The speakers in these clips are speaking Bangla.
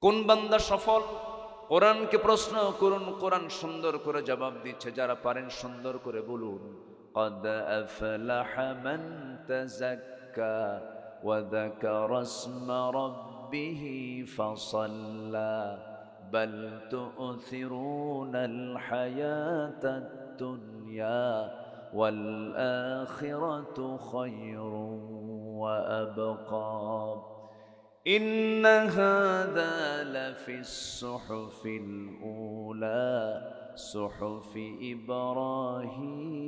কোন বান্দা সফল? কোরআনকে প্রশ্ন করুন, কোরআন সুন্দর করে জবাব দিচ্ছে। যারা পারেন সুন্দর করে বলুন, قد أفلح من تزكى وذكر اسم ربه فصلى بل تؤثرون الحياة الدنيا والآخرة خير وأبقى إن هذا لفي الصحف الأولى صحف إبراهيم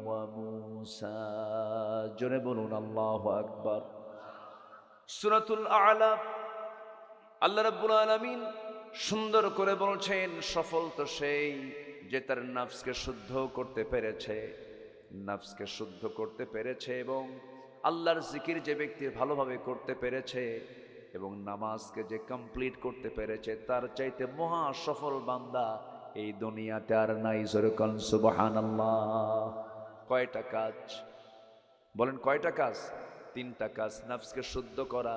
وموسى জোরে বলুন আল্লাহু আকবার। সূরাতুল আ'লা আল্লাহ রাব্বুল আলামিন সুন্দর করে বলছেন, সফল তো সেই যে তার নফসকে শুদ্ধ করতে পেরেছে, নফসকে শুদ্ধ করতে পেরেছে এবং আল্লাহর জিকির যে ব্যক্তি ভালোভাবে করতে পেরেছে এবং নামাজকে যে কমপ্লিট করতে পেরেছে, তার চাইতে মহা সফল বান্দা এই দুনিয়াতে আর নাই। জোরে কোন সুবহানাল্লাহ। কয়টা কাজ বলেন? কয়টা কাজ? তিনটা কাজ। নফসকে শুদ্ধ করা,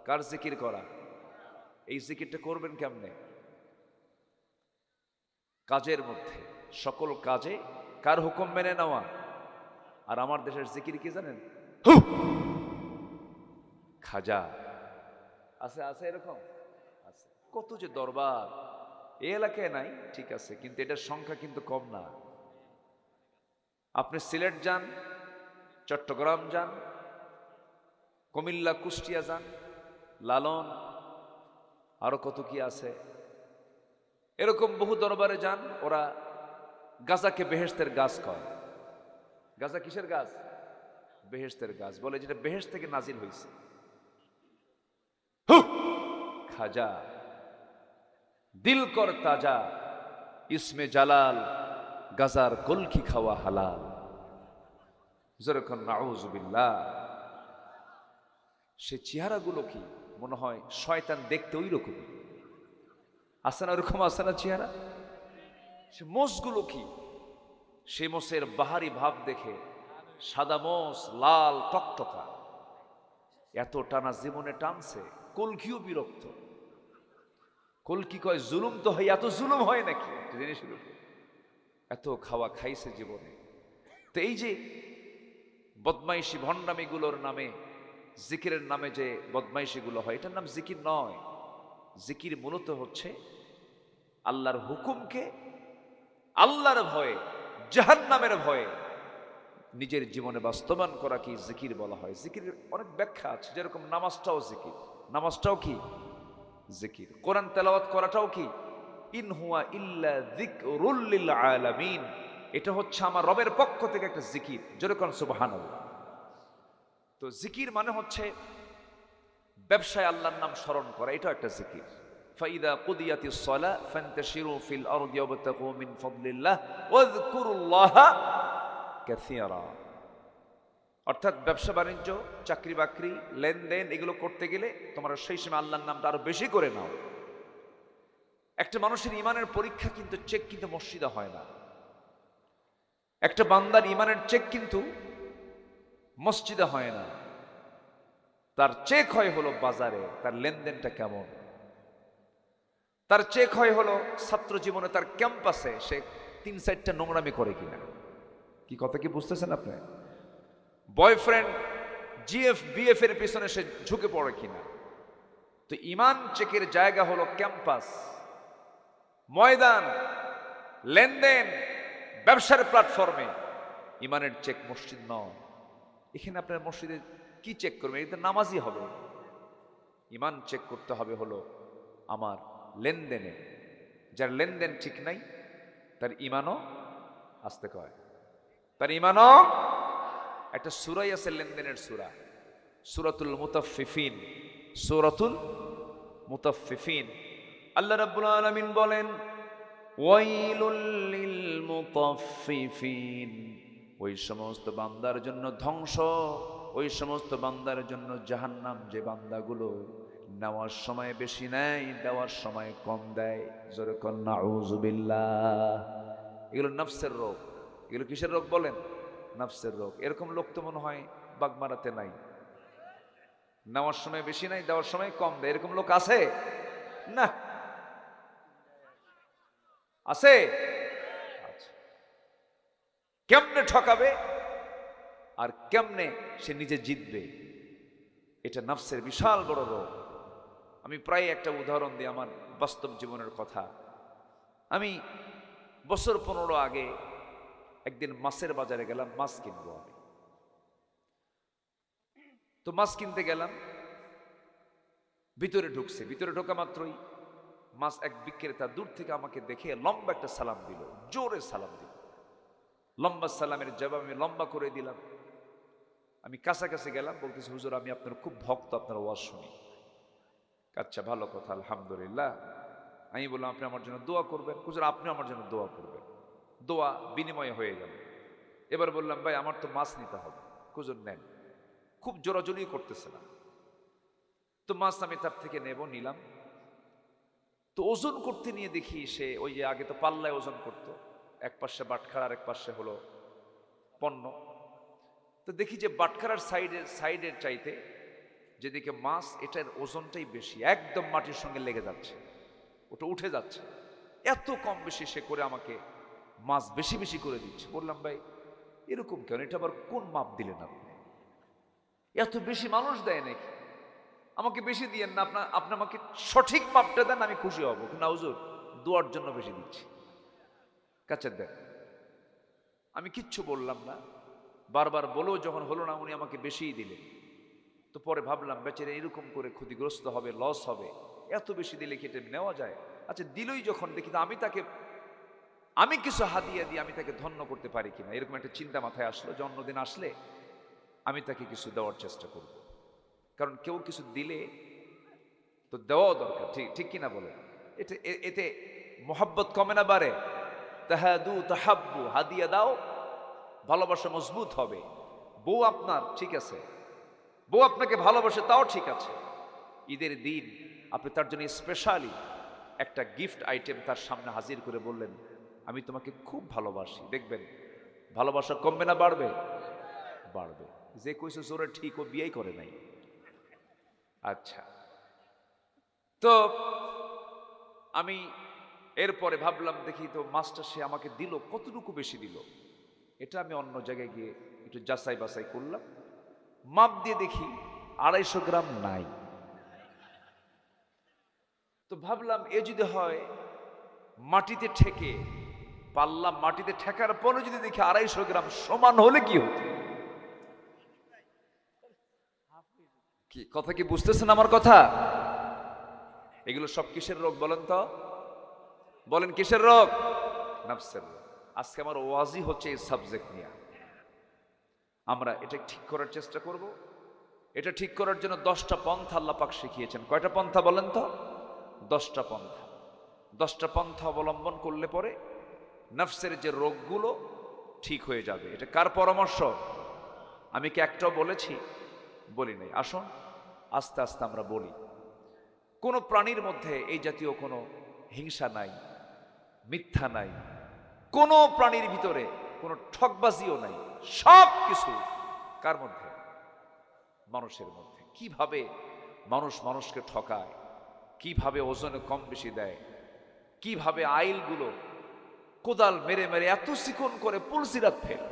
কার জিকির করা? এই জিকিরটা করবেন কেমনে? কাজের মধ্যে, সকল কাজে কার হুকুম মেনে নেওয়া। আর আমার দেশের জিকির কি জানেন? খাজা আছে, আছে এরকম আছে। কত যে দরবার এই এলাকায় নাই, ঠিক আছে, কিন্তু এটার সংখ্যা কিন্তু কম না। আপনি সিলেট যান, চট্টগ্রাম যান, কুমিল্লা, কুষ্টিয়া যান, লালন, আরো কত কি আছে, এরকম বহু দরবারে যান। ওরা গাজাকে বেহেশতের গাছ কয়। গাজা কিসের গাছ? বেহেশতের গাছ বলে, যেটা বেহেশত থেকে নাজিল হয়েছে। খাজা দিল কর তাজা, ইসমে জালাল, গাজার কলকি খাওয়া হালাল। যেরকম নাউজুবিল্লাহ। সে চেহারাগুলো কি মনে হয় শয়তান দেখতে ওই রকম আছে না? ওরকম আছে না চেহারা? সে মোষগুলো কি, সে মোষের বাহারি ভাব দেখে সাদা মোষ, লাল টকটকা, এত টানা জীবনে টানছে। কলকিও বিরক্ত। কলকি কয়, জুলুম তো হয়, এত জুলুম হয় নাকি? জিনিসের উপর এত খাওয়া খাইছে জীবনে। তো এই যে বদমাইশি ভণ্ডামিগুলোর নামে, জিকিরের নামে যে বদমাইশিগুলো হয়, এটার নাম জিকির নয়। জিকির মূলত হচ্ছে আল্লাহর হুকুমকে আল্লাহর ভয়ে, জাহান্নামের ভয়ে নিজের জীবনে বাস্তবায়ন করা কি জিকির বলা হয়। জিকিরের অনেক ব্যাখ্যা আছে, যেরকম নামাজটাও জিকির। নামাজটাও কি জিকির। কোরআন তেলাওয়াত করাটাও কি? ইন হুয়া ইল্লা যিকরুল লিল আলামিন, এটা হচ্ছে আমার রবের পক্ষ থেকে একটা জিকির। যেরকম সুবহানাল্লাহ। তো জিকির মানে হচ্ছে ব্যবসায় আল্লাহর নাম স্মরণ করা, এটাও একটা জিকির। ফাইদা কুদিয়াতিস সালাহ ফান্তাশিরু ফিল আরদি ওয়াবতাগু মিন ফাদলিল্লাহ ওয়াযকুরুল্লাহা কাসীরা। অর্থাৎ ব্যবসা বাণিজ্য, চাকরি বাকরি, লেনদেন, এগুলো করতে গেলে তোমরা সেই সময় আল্লাহর নামটা আরো বেশি করে নাও। একটা মানুষের ইমানের পরীক্ষা কিন্তু চেক কিন্তু মসজিদে হয় না। একটা বান্দার ইমানের চেক কিন্তু মসজিদে হয় না। তার চেক হয় হলো বাজারে, তার লেনদেনটা কেমন। তার চেক হয় হলো ছাত্র জীবনে, তার ক্যাম্পাসে সে 3-4টা নোংরামি করে কিনা। কি কথা কি বুঝতেছেন আপনি? বয়ফ্রেন্ড জিএফ বিএফ এর পিছনে সে ঝুঁকে পড়ে কিনা। তো ইমান চেকের জায়গা হলো ক্যাম্পাস, ময়দান, লেনদেন, ব্যবসার প্ল্যাটফর্মে। ইমানের চেক মসজিদ নয়। এখানে আপনার মসজিদে কি চেক করবেন? এটা নামাজই হবে। ইমান চেক করতে হবে হলো আমার লেনদেনে। যার লেনদেন ঠিক নাই তার ইমানও আসতে কয়, তার ইমানও। একটা সূরাই আছে লেনদেনের সূরা, সূরাতুল মুতাফফিফিন। সূরাতুল মুতাফফিফিন। আল্লাহ রাব্বুল আলামিন বলেন, ওয়াইলুল লিল মুতাফফিফিন, ওই সমস্ত বান্দার জন্য ধ্বংস, ওই সমস্ত বান্দার জন্য জাহান্নাম, যে বান্দাগুলো নেওয়ার সময় বেশি নেয়, দেওয়ার সময় কম দেয়। জোরে কোন নাউযুবিল্লাহ। এগুলো নফসের রোগ। এগুলো কিসের রোগ বলেন? নফসের রোগ। এরকম লোক তো মনে হয় বাগমারাতে নাই। নেওয়ার সময় বেশি নাই, দেওয়ার সময় কম দেয়, এরকম লোক আছে? না, আছে? আচ্ছা। কেমনে ঠকাবে আর কেমনে সে নিজে জিতবে, এটা নফসের বিশাল বড় রোগ। আমি প্রায় একটা উদাহরণ দিই আমার বাস্তব জীবনের কথা। আমি বছর 15 আগে একদিন মাছের বাজারে গেলাম, মাছ কিনবো আমি। তো মাছ কিনতে গেলাম, ভিতরে ঢুকছে, ভিতরে ঢোকা মাত্রই মাছ এক বিক্রেতা দূর থেকে আমাকে দেখে লম্বা একটা সালাম দিল, জোরে সালাম দিল। লম্বা সালামের জবাব আমি লম্বা করে দিলাম। আমি কাছাকাছি গেলাম, বলতেছি হুজুর আমি আপনার খুব ভক্ত, আপনার ওয়াজ শুনি। আচ্ছা ভালো কথা, আলহামদুলিল্লাহ। আমি বললাম আপনি আমার জন্য দোয়া করবেন। হুজুর আপনি আমার জন্য দোয়া করবেন। দোয়া বিনিময় হয়ে গেল। এবার বললাম ভাই আমার তো মাছ নিতে হবে। হুজুর নেন। খুব জোরাজোরি করতেছে না, তো মাছ আমি তার থেকে নেব, নিলাম। তো ওজন করতে নিয়ে দেখি সে ওই যে আগে তো পাল্লায় ওজন করতো, এক পাশে বাটখারা আর এক পাশে হলো পণ্য। তো দেখি যে বাটখারার সাইডের চাইতে যেদিকে মাছ, এটার ওজনটাই বেশি, একদম মাটির সঙ্গে লেগে যাচ্ছে, ওটা উঠে যাচ্ছে। এত কম বেশি সে করে আমাকে মাছ বেশি বেশি করে দিচ্ছে। বললাম ভাই এরকম কেন, এটা আবার কোন মাপ দিলেন আপনি? এত বেশি মানুষ দেয় নাকি? আমাকে বেশি দিয়েন না, আপনি আমাকে সঠিক মাপটা দেন, আমি খুশি হব। কিন্তু হুজুর দোয়ার জন্য বেশি দিচ্ছি, কাছে দেন। আমি কিচ্ছু বললাম না, বারবার বলেও যখন হলো না, উনি আমাকে বেশিই দিলেন। তো পরে ভাবলাম বেচারা এরকম করে ক্ষতিগ্রস্ত হবে, লস হবে, এত বেশি দিলে কি এটা নেওয়া যায়? আচ্ছা দিলই যখন, দেখি তো আমি কিছু হাদিয়া দিয়ে আমি তাকে ধন্য করতে পারি কিনা, এরকম একটা চিন্তা মাথায় আসলো। জন্মদিন আসলে আমি তাকে কিছু দেওয়ার চেষ্টা করব, কারণ কেউ কিছু দিলে তো দেওয়াও দরকার, ঠিক ঠিক কিনা বলে? এতে মোহাব্বত কমে না বাড়ে? তাহাদু তাহাব্বু, হাদিয়া দাও, ভালোবাসা মজবুত হবে। বউ আপনার ঠিক আছে, বউ আপনাকে ভালোবাসে, তাও ঠিক আছে। ঈদের দিন আপনি তার জন্য স্পেশালি একটা গিফট আইটেম তার সামনে হাজির করে বললেন আমি তোমাকে খুব ভালোবাসি, দেখবেন ভালোবাসা কমবে না বাড়বে? বাড়বে। যে কইছে জোরে ঠিক, ও বিয়েই করে নাই। আচ্ছা, তো আমি এরপরে ভাবলাম দেখি তো মাছটা সে আমাকে দিল, কতটুকু বেশি দিল, এটা আমি অন্য জায়গায় গিয়ে একটু যাচাই বাছাই করলাম। মাপ দিয়ে দেখি 250 গ্রাম নাই। তো ভাবলাম এ যদি হয় মাটিতে ঠেকে, পাল্লা মাটিতে ঠেকার পরে যদি দেখি 250 গ্রাম সমান হলে কি হতো? কি কথা কি বুঝতেছেন আমার কথা? এগুলো সব কিসের রোগ বলেন তো? বলেন কিসের রোগ? নফসের রোগ। আজকে আমার ওয়াজি হচ্ছে এই সাবজেক্ট নিয়ে। আমরা এটা ঠিক করার চেষ্টা করব। এটা ঠিক করার জন্য 10টা পন্থা আল্লাহ পাক শিখিয়েছেন। কয়টা পন্থা বলেন তো? 10টা পন্থা। 10টা পন্থা অবলম্বন করলে পরে নফসের যে রোগগুলো ঠিক হয়ে যাবে। এটা কার পরামর্শ? আমি কি একটাও বলেছি? বলি নাই। আসুন আস্তে আস্তে আমরা বলি। কোনো প্রাণীর মধ্যে এই জাতীয় কোনো হিংসা নাই, মিথ্যা নাই, কোনো প্রাণীর ভিতরে কোনো ঠকবাজিও নাই। সব কিছু কার মধ্যে? মানুষের মধ্যে। কিভাবে মানুষ মানুষকে ঠকায়, কিভাবে ওজনে কম বেশি দেয়, কিভাবে আইলগুলো কোদাল মেরে মেরে এত চিকন করে পুলসিরাত ফেল,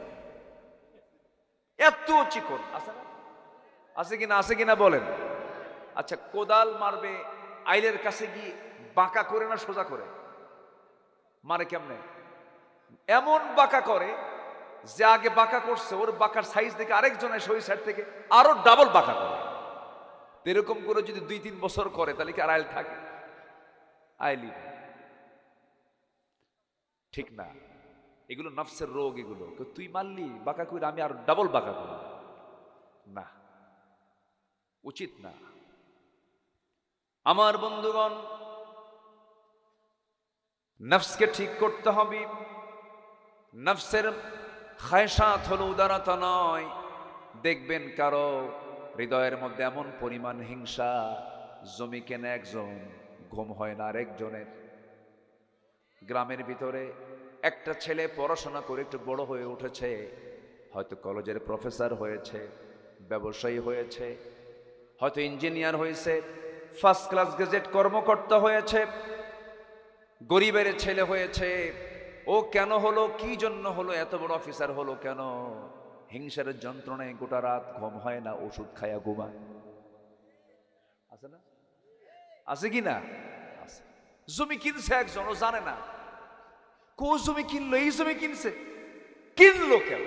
এত চিকন আছে না? আছে কিনা, আছে কিনা বলেন? আচ্ছা কোদাল মারবে, আইলের কাছে গিয়ে বাঁকা করে না সোজা করে মারে? কেমনে? এমন বাঁকা করে যে আগে বাঁকা করছে ওর বাঁকার সাইজ দেখে আরেকজনের শরীর সাইড থেকে আরো ডাবল বাঁকা করে। এরকম করে যদি 2-3 বছর করে তাহলে কি আর আইল থাকে? আইলি ঠিক না। এগুলো নফসের রোগ। এগুলো তুই মারলি বাঁকা করে, আমি আর ডাবল বাঁকা করব না, উচিত না। আমার বন্ধুগণ, নফসকে ঠিক করতে হবে। নফসের খায়সাত হলো উদারতা নয়। দেখবেন কারো হৃদয়ের মধ্যে এমন পরিমাণ হিংসা, জমি কেনে একজন, ঘুম হয় না আরেকজনের। গ্রামের ভিতরে একটা ছেলে পড়াশোনা করে একটু বড় হয়ে উঠেছে, হয়তো কলেজের প্রফেসর হয়েছে, ব্যবসায়ী হয়েছে, হয়তো ইঞ্জিনিয়ার হয়েছে, ফার্স্ট ক্লাস গেজেট কর্মকর্তা হয়েছে, গরিবের ছেলে হয়েছে, ও কেন হলো, কি জন্য হলো, এত বড় অফিসার হলো কেন? হিংসার যন্ত্রণায় গোটা রাত ঘুম হয় না, ওষুধ খায়া ঘুমায়। আছে না? আছে কি না? আছে। জমি কিনছে একজন, ও জানে না কো জমি কিনলো, এই জমি কিনছে, কিনলো কেন?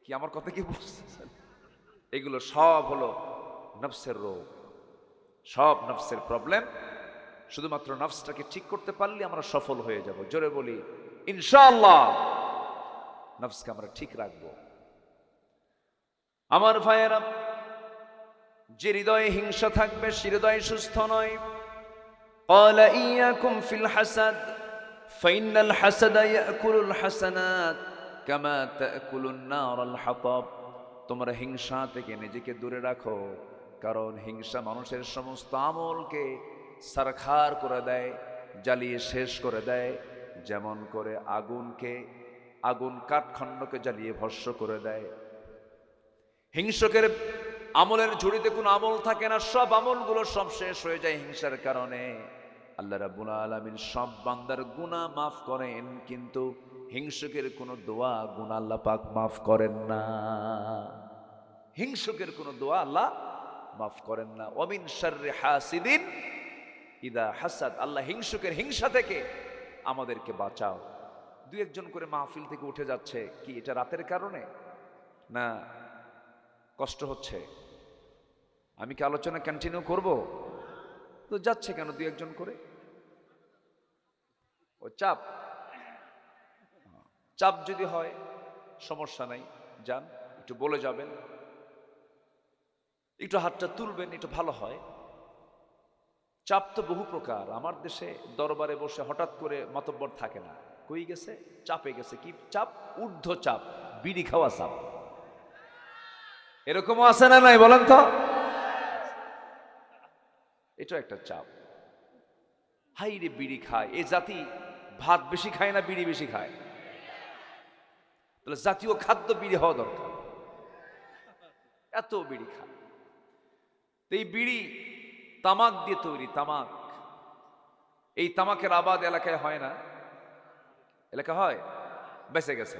কি আমার কথা কি বুঝতেছেন? এগুলো সব হলো নফসের রোগ, সব নফসের প্রবলেম। শুধুমাত্র নফসটাকে ঠিক করতে পারলে আমরা সফল হয়ে যাব। জোরে বলি ইনশাআল্লাহ। নফসকে আমরা ঠিক রাখবো। আমার ভাইয়েরা, যে হৃদয়ে হিংসা থাকবে সে হৃদয় সুস্থ নয়। ক্বালা ইয়াকুম ফিল হাসাদ ফাইনাল হাসাদা ইয়াকুলুল হাসানাত কামা তাকুলুন নারুল হাতাব। তোমরা হিংসা থেকে নিজেকে দূরে রাখো, কারণ হিংসা মানুষের সমস্ত আমলকে সারখার করে দেয়, জ্বালিয়ে শেষ করে দেয়। যেমন করে আগুন কাঠখণ্ডকে জ্বালিয়ে ভস্ম করে দেয়। হিংসকের আমলের ঝুড়িতে কোনো আমল থাকে না, সব আমলগুলো সব শেষ হয়ে যায় হিংসার কারণে। আল্লাহ রাব্বুল আলামিন সব বান্দার গুনাহ মাফ করেন, কিন্তু হিংসকের কোনো দোয়া গুনাহ আল্লাহ পাক মাফ করেন না। হিংসকের কোনো দোয়া আল্লাহ মাফ করেন না। ওয়ামিন শাররি হাসিদিন ইদা হাসাদ। আল্লাহ হিংসকের হিংসা থেকে আমাদেরকে বাঁচাও। দুই একজন করে মাহফিল থেকে উঠে যাচ্ছে, কি এটা রাতের কারণে না কষ্ট হচ্ছে? আমি কি আলোচনা কন্টিনিউ করব? তো যাচ্ছে কেন দুই একজন করে? ও চাপ যদি হয় সমস্যা নাই, যান একটু বলে যাবেন, একটু হাতটা তুলবেন, একটু ভালো হয়। চাপ তো বহু প্রকার। আমার দেশে দরবারে বসে হঠাৎ করে মাতব্বর থাকে না, কই গেছে, চাপে গেছে। কি চাপ? ঊর্ধ্ব চাপ, বিড়ি খাওয়া চাপ। এরকমও আছে না নাই বলেন তো? এটা একটা চাপ। হাই রে, বিড়ি খায় এ জাতি, ভাত বেশি খায় না বিড়ি বেশি খায়? তাহলে জাতীয় খাদ্য বিড়ি হওয়া দরকার। এত বিড়ি খায়। এই বিড়ি তামাক দিয়ে তৈরি, তামাক। এই তামাকের আবাদ এলাকায় হয় না? এলাকা হয়? বেঁচে গেছে,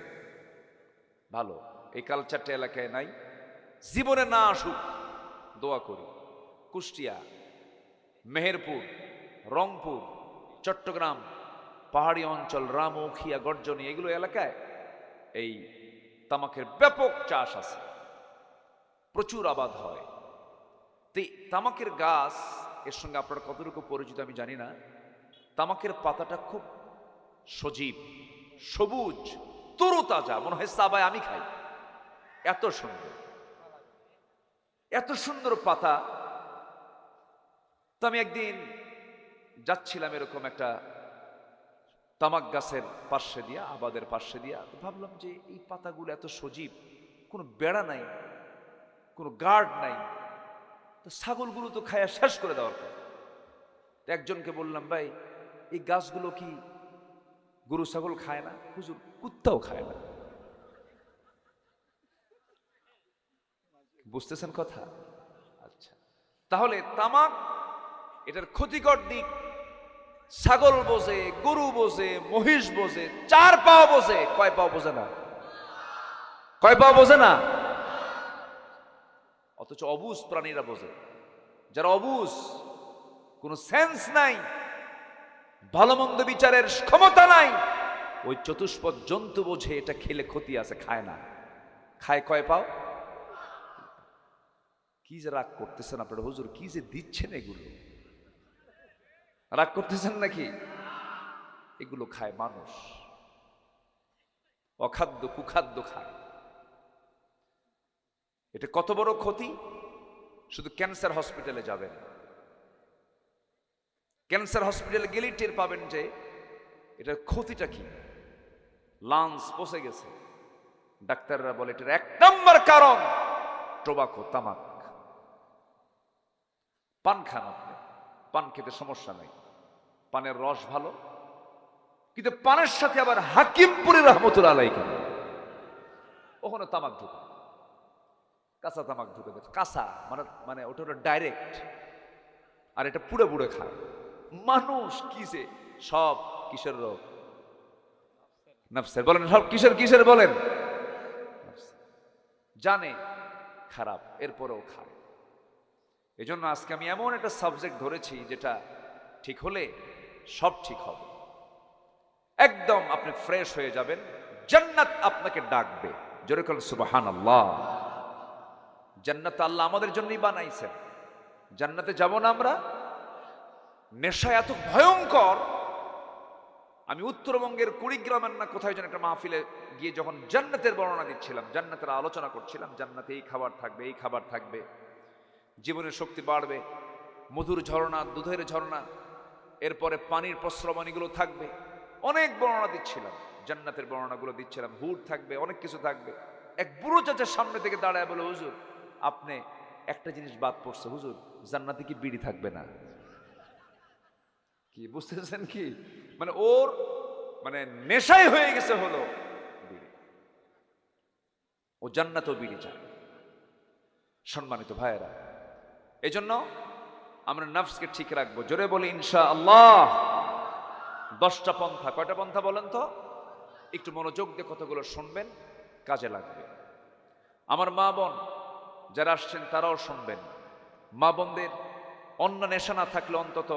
ভালো। এই কালচারটা এলাকায় নাই, জীবনে না আসুক দোয়া করি। কুষ্টিয়া, মেহেরপুর, রংপুর, চট্টগ্রাম, পাহাড়ি অঞ্চল, রামৌখিয়া, গর্জনী, এগুলো এলাকায় এই তামাকের ব্যাপক চাষ আছে, প্রচুর আবাদ হয়। তামাকের গাছ এর সঙ্গে আপনারা কতটুকু পরিচিত আমি জানি না। তামাকের পাতাটা খুব সজীব, সবুজ, তরুতাজা, মনে হয় সাবায় আমি খাই, এত সুন্দর, এত সুন্দর পাতা। তো আমি একদিন যাচ্ছিলাম এরকম একটা তামাক গাছের পার্শ্বে দিয়া, আবাদের পার্শ্বে দিয়া, ভাবলাম যে এই পাতাগুলো এত সজীব, কোনো বেড়া নাই, কোনো গার্ড নাই, তো ছাগলগুলো তো খায়া শেষ করে দেওয়ার কথা। একজনকে বললাম, ভাই এই গাছগুলো কি গরু ছাগল খায় না? হুজুর, কুত্তাও খায় না। বুঝতেছেন কথা? আচ্ছা, তাহলে তামাক এটার ক্ষতিকর দিক ছাগল বোঝে, গরু বোঝে, মহিষ বোঝে, চার পাও বোঝে, কয় পাও বোঝে না? কয় পাও বোঝে না? অথচ অবুঝ প্রাণীরা বোঝে। যারা অবুঝ, কোনো সেন্স নাই, ভালো মন্দ বিচারের ক্ষমতা নাই, ওই চতুষ্পদ জন্তু বোঝে এটা খেলে ক্ষতি আছে, খায় না। খায় কয় পাও? কি যে রাগ করতেছেন আপনারা, হুজুর কি যে দিচ্ছেন এগুলো, রাগ করতেছেন নাকি? এগুলো খায় মানুষ, অখাদ্য কুখাদ্য খায়। এটা কত বড় ক্ষতি! শুধু ক্যান্সার হসপিটালে যাবেন, ক্যান্সার হসপিটালে গেলেই টের পাবেন যে এটার ক্ষতিটা কি। লাংস পচে গেছে, ডাক্তাররা বলে এটার 1 নম্বর কারণ টোবাকো, তামাক। পান খান আপনি, পান খেতে সমস্যা নাই, পানের রস ভালো, কিন্তু পানের সাথে আবার হাকিমপুরি রহমতুল্লাহ আলাইহি কেন ওখানে তামাক ঢুকে, কাঁচা তামাক ঢুকে, কাঁচা মানে ওটা ডাইরেক্ট আর এটা পুড়ে পুড়ে খায়। মানুষ কিসে সব কিসের রোগ? নফসের। বলেন সব কিসের কিসের বলেন? জানে খারাপ, এরপরেও খায়। এজন্য আজকে আমি এমন একটা সাবজেক্ট ধরেছি যেটা ঠিক হলে সব ঠিক হবে। একদম আপনি ফ্রেশ হয়ে যাবেন, জান্নাত আপনাকে ডাকবে। জোরে বলেন সুবহানাল্লাহ। জান্নাত আল্লাহ আমাদের জন্যই বানাইছেন। জান্নাতে যাব না আমরা? নেশা এত ভয়ঙ্কর। আমি উত্তরবঙ্গের কুড়িগ্রামের না কোথায় যেন একটা মাহফিলে গিয়ে যখন জান্নাতের বর্ণনা দিচ্ছিলাম, জান্নাতের আলোচনা করছিলাম, জান্নাতে এই খাবার থাকবে, এই খাবার থাকবে, জীবনের শক্তি বাড়বে, মধুর ঝর্ণা, দুধের ঝর্ণা, এরপরে পানির প্রস্রবণীগুলো থাকবে, অনেক বর্ণনা দিচ্ছিলাম, জান্নাতের বর্ণনাগুলো দিচ্ছিলাম, হুর থাকবে, অনেক কিছু থাকবে। এক বুড়ো চাচার সামনে থেকে দাঁড়ায় বলে, হুজুর আপনি একটা জিনিস বাদ পড়ছে, হুজুর জান্নাতে কি বিড়ি থাকবে না? কি বুঝতেছেন কি? মানে ওর মানে নেশাই হয়ে গেছে হলো বিড়ি। ও জান্নাতেও বিড়ি চায়। সম্মানিত ভাইয়েরা, এই জন্য আমরা নফসকে ঠিক রাখবো। জোরে বলি ইনশাআল্লাহ। 10টা পন্থা। কয়টা পন্থা বলেন তো? একটু মনোযোগ দিয়ে কতগুলো শুনবেন, কাজে লাগবে। আমার মা বোন যারা আসছেন তারাও শুনবেন। মা বোনদের অন্য নেশা না থাকলে অন্তত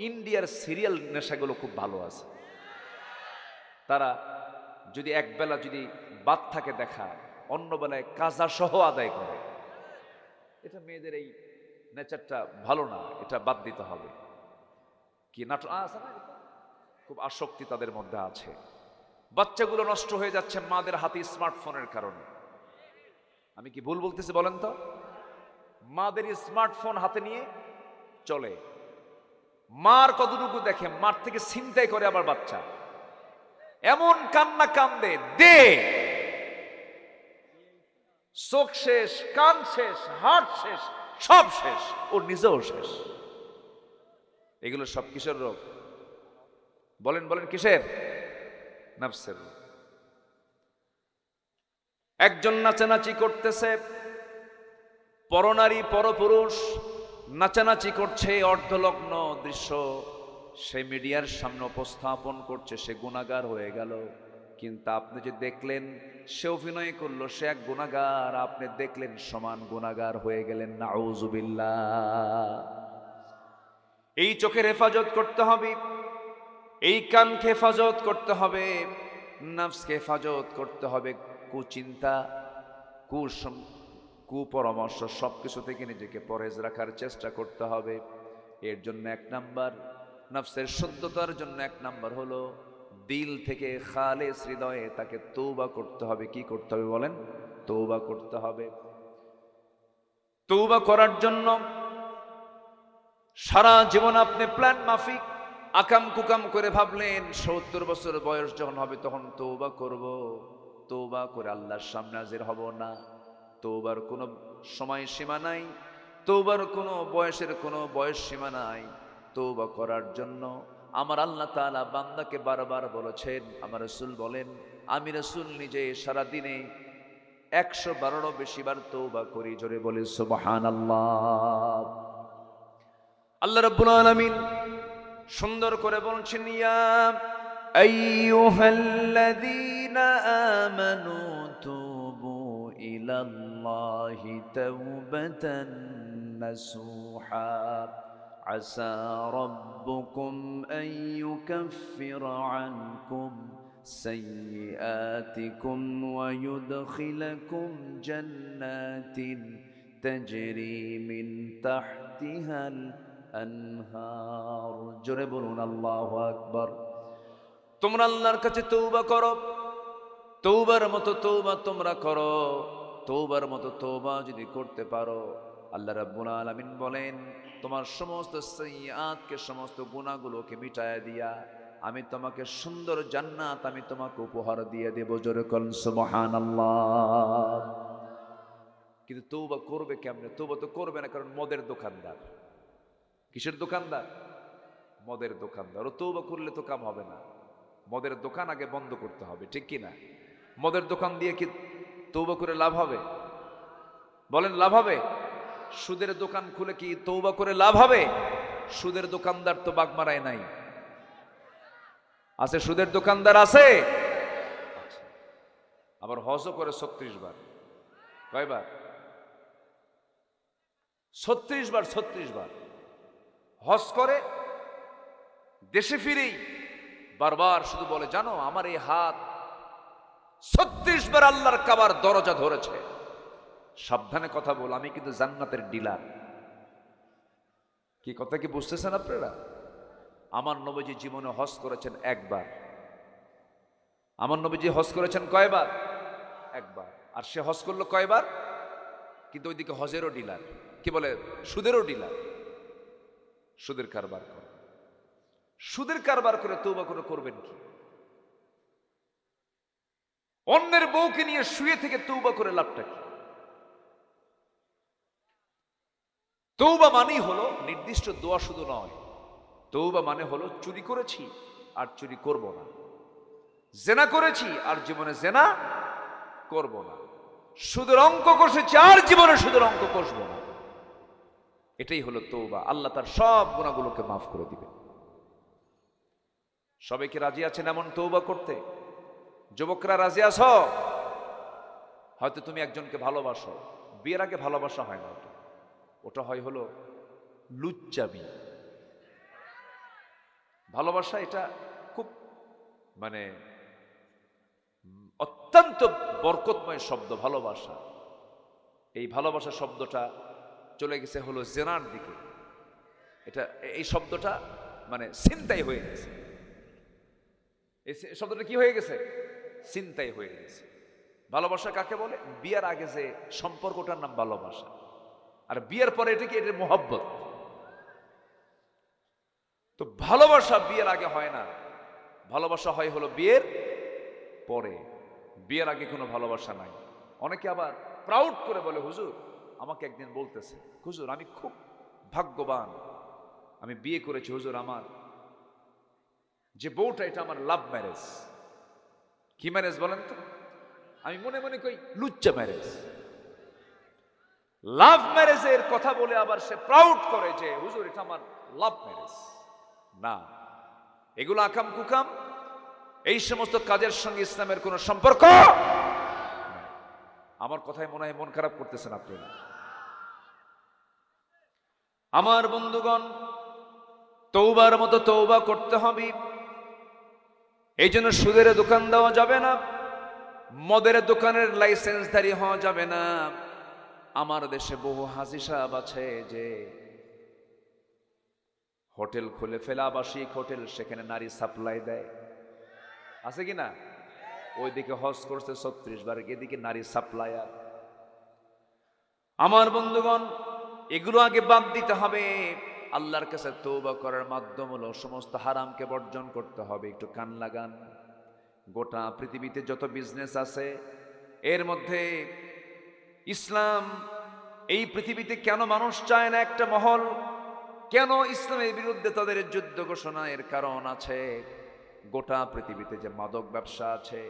ইন্ডিয়ার সিরিয়াল নেশাগুলো খুব ভালো আছে। তারা যদি একবেলা যদি বাদ থাকে দেখা, অন্য বেলায় কাজা সহ আদায় করে। এটা মেয়েদের এই নেচারটা ভালো না, এটা বাদ দিতে হবে। কি নাটক আছে না, খুব আসক্তি তাদের মধ্যে আছে। বাচ্চাগুলো নষ্ট হয়ে যাচ্ছে মাদের হাতে স্মার্টফোনের কারণে। আমি কি ভুল বলতেছি বলেন তো? মাদের স্মার্টফোন হাতে নিয়ে চলে, মার কতটুকু দেখে, মার থেকে ছিনতাই করে আবার বাচ্চা। এমন কান্না কান্দে, দে চোখ শেষ, কান শেষ, হার্ট শেষ, সব শেষ, ওর নিজেও শেষ। এগুলো সব কিসের রোগ? বলেন বলেন কিসের? নফসের। একজন নাচানাচি করতেছে, পরনারী পরপুরুষ নাচানাচি করছে, অর্ধলগ্ন দৃশ্য সে মিডিয়ার সামনে উপস্থাপন করছে, সে গুনাহগার হয়ে গেল। কিন্তু আপনি যে দেখলেন সে অভিনয় করলো, সে এক গুনাহগার, আপনি দেখলেন সমান গুনাহগার হয়ে গেলেন। নাউযুবিল্লাহ। এই চোখের হেফাজত করতে হবে, এই কানকে হেফাজত করতে হবে, নফসকে হেফাজত করতে হবে। কুচিন্তা, কুপরামর্শ সবকিছু থেকে নিজেকে পরহেজ রাখার চেষ্টা করতে হবে। এর জন্য 1 নাম্বার, নফসের শুদ্ধতার জন্য 1 নাম্বার হলো দিল থেকে খালেস হৃদয়ে তাকে তওবা করতে হবে। কি করতে হবে বলেন? তওবা করতে হবে। তওবা করার জন্য সারা জীবন আপনি প্ল্যান মাফিক আকাম কুকাম করে ভাবলেন 70 বছর বয়স যখন হবে তখন তওবা করব, তওবা করে আল্লাহর সামনে হাজির হব না। তওবার কোনো সময় সীমা নাই, তওবার কোনো বয়সের কোনো বয়স সীমা নাই। তওবা করার জন্য আমার আল্লাহ তাআলা বান্দাকে বারবার বলেছেন, আমার রাসূল বলেন, আমি রাসূল নিজে সারা দিনে 112 বেশি বার তওবা করি। জোরে বলি সুবহানাল্লাহ। আল্লাহ রাব্বুল আলামিন সুন্দর করে বলছেন, ইয়া আইয়ুহাল্লাযীনা আমানু তুবু ইলাল্লাহি তাওবাতান নাসুহা আসা রাব্বুকুম আন ইউকাফিরা আনকুম সাইয়্যাতিকুম ওয়া ইউদখিলাকুম জান্নাতিন তাজরি মিন তাহতিহাল আনহার। জোরে বলুন আল্লাহু আকবার। তোমরা আল্লাহর কাছে তওবা করো, তওবার মতো তওবা তোমরা করো। তওবার মতো তওবা যদি করতে পারো, আল্লাহ রাব্বুল আলামিন বলেন, তোমার সমস্ত সাইয়্যাতকে, সমস্ত গুনাহগুলোকে মিটায়া দিয়া আমি তোমাকে সুন্দর জান্নাত আমি তোমাকে উপহার দিয়ে দেব। জোরে বলুন সুবহানাল্লাহ। কিন্তু তওবা করবে কেমনে? তওবা তো করবে না, কারণ মদের দোকানদার। কিসের দোকানদার? মদের দোকানদার। ও তওবা করলে তো কাম হবে না, মদের দোকান আগে বন্ধ করতে হবে, ঠিক কি না? মদের দোকান দিয়ে কি তওবা করে লাভ হবে? বলেন লাভ হবে? সুদের দোকান খুলে কি তওবা করে লাভ হবে? সুদের দোকানদার তো বাগমারায় নাই, আছে? সুদের দোকানদার আছে। আবার হজও করে 36 বার। কয়বার? 36 বার। 36 বার হজ করে, দেশে ফিরেই বারবার শুধু বলে, জানো আমার এই হাত 36 বার আল্লাহর কাবার দরজা ধরেছে। সাবধানে কথা বল, আমি কিন্তু জান্নাতের ডিলার। কি কথা কি বুঝতেছেন আপনারা? আমার নবীজি জীবনে হজ করেছেন একবার। আমার নবীজি হজ করেছেন কয়বার? একবার। আর সে হজ করলো কয়বার? কিন্তু ওইদিকে হজেরও ডিলার, কি বলে, সুদেরও ডিলার। সুদের কারবার করে, সুদের কারবার করে তওবা করে করবেন কি? অন্যের বউকে নিয়ে শুয়ে থেকে তওবা করে লাভটা কি? তওবা মানেই হলো নির্দিষ্ট দোয়া শুধু নয়, তওবা মানে হলো চুরি করেছি আর চুরি করব না, জেনা করেছি আর জীবনে জেনা করব না, সুদের অঙ্ক কষেছি আর জীবনে সুদের অঙ্ক কষব না। এটাই হলো তওবা। আল্লাহ তার সব গুনাহগুলোকে মাফ করে দিবে। সবাইকে রাজি আছেন এমন তওবা করতে? যুবকরা রাজি আছো? হয়তো তুমি একজনকে ভালোবাসো, বিয়ের আগে ভালোবাসা হয় না, ওটা হয় হলো লুচ্চামি। ভালোবাসা এটা খুব মানে অত্যন্ত বরকতময় শব্দ ভালোবাসা। এই ভালোবাসা শব্দটা চলে গেছে হলো জেনার দিকে। এটা এই শব্দটা মানে ছিনতাই হয়ে গেছে। এই শব্দটা কি হয়ে গেছে? ছিনতাই হয়ে গেছে। ভালোবাসা কাকে বলে? বিয়ের আগে যে সম্পর্কটার নাম ভালোবাসা, আর বিয়ের পরে এটা কি? এটা মোহাব্বত। তো ভালোবাসা বিয়ের আগে হয় না, ভালোবাসা হয় হলো বিয়ের পরে। বিয়ের আগে কোনো ভালোবাসা নাই। অনেকে আবার প্রাউড করে বলে, হুজুর আমাকে একদিন বলতেছে, হুজুর আমি খুব ভাগ্যবান, আমি বিয়ে করেছি হুজুর, আমার যে বউটা এটা আমার লাভ ম্যারেজ। কি ম্যারেজ বলেন তো? আমি মনে মনে কই লুচ্চা ম্যারেজ। লাভ ম্যারেজের কথা বলে আবার সে প্রাউড করে যে হুজুর এটা আমার লাভ ম্যারেজ। না, এগুলো আকাম কুকাম। এই সমস্ত কাজের সঙ্গে ইসলামের কোনো সম্পর্ক। আমার কথায় মনে হয় মন খারাপ করতেছেন আপনারা। আমার বন্ধুগণ, তওবার মতো তওবা করতে হবে। এই জন্য সুদের দোকান দেওয়া যাবে না, মদের দোকানের লাইসেন্সধারী হওয়া যাবে না। আমার দেশে বহু হাজী সাহেব আছে যে হোটেল খুলে ফেলে, আবাসিক হোটেল, সেখানে নারী সাপ্লাই দেয়, আছে কি না? ওইদিকে হজ করছে 36 বার, এদিকে নারী সাপ্লায়ার। আমার বন্ধুগণ, এগুলো আগে বাদ দিতে হবে। আল্লাহর কাছে তওবা করার মাধ্যম হলো সমস্ত হারামকে বর্জন করতে হবে। একটু কান লাগান, গোটা পৃথিবীতে যত বিজনেস আছে এর মধ্যে ইসলাম, এই পৃথিবীতে কেন মানুষ চায় না একটা মহল, কেন ইসলামের বিরুদ্ধে তাদের যুদ্ধ ঘোষণা? এর কারণ আছে। গোটা পৃথিবীতে যে মাদক ব্যবসা আছে,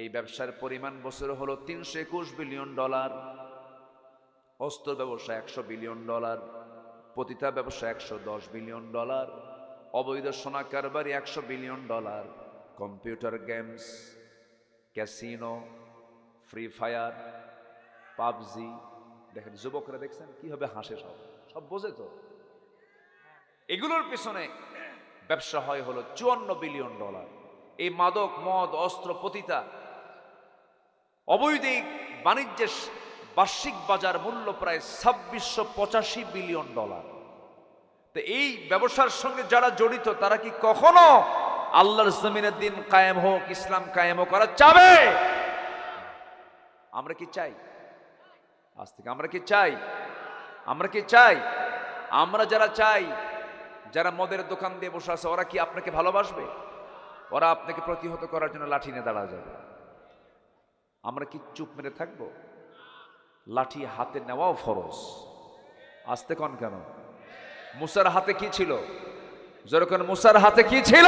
এই ব্যবসার পরিমাণ বছরে হলো $321 বিলিয়ন, অস্ত্র ব্যবসা $100 বিলিয়ন, পতিতা ব্যবসা $110 বিলিয়ন, অবৈধ সোনা কারবারি $100 billion, computer games, casino, free fire, PUBG. দেখেন যুবকরা, দেখছেন কিভাবে হাসে, সব সব বোঝে তো। এগুলোর পেছনে ব্যবসা হয় হলো $54 বিলিয়ন। এই মাদক, মদ, অস্ত্র, পতিতা, অবৈধিক বাণিজ্যের বার্ষিক বাজার মূল্য প্রায় $2685 বিলিয়ন। তো এই ব্যবসার সঙ্গে যারা জড়িত তারা কি কখনো আল্লাহর জমিনের দিন কায়েম হোক, ইসলাম কায়েম করা চাবে? আমরা কি চাই? আজ থেকে আমরা কি চাই? আমরা কি চাই? আমরা যারা চাই, যারা মদের দোকান দিয়ে বসে আছে, ওরা কি আপনাকে ভালোবাসবে? ওরা আপনাকে প্রতিহত করার জন্য লাঠি নিয়ে দাঁড়া যাবে। আমরা কি চুপ মেরে থাকবো? লাঠি হাতে নেওয়াও ফরজ। আসতে কন কেন? মুসার হাতে কি ছিল? যেরকম মুসার হাতে কি ছিল?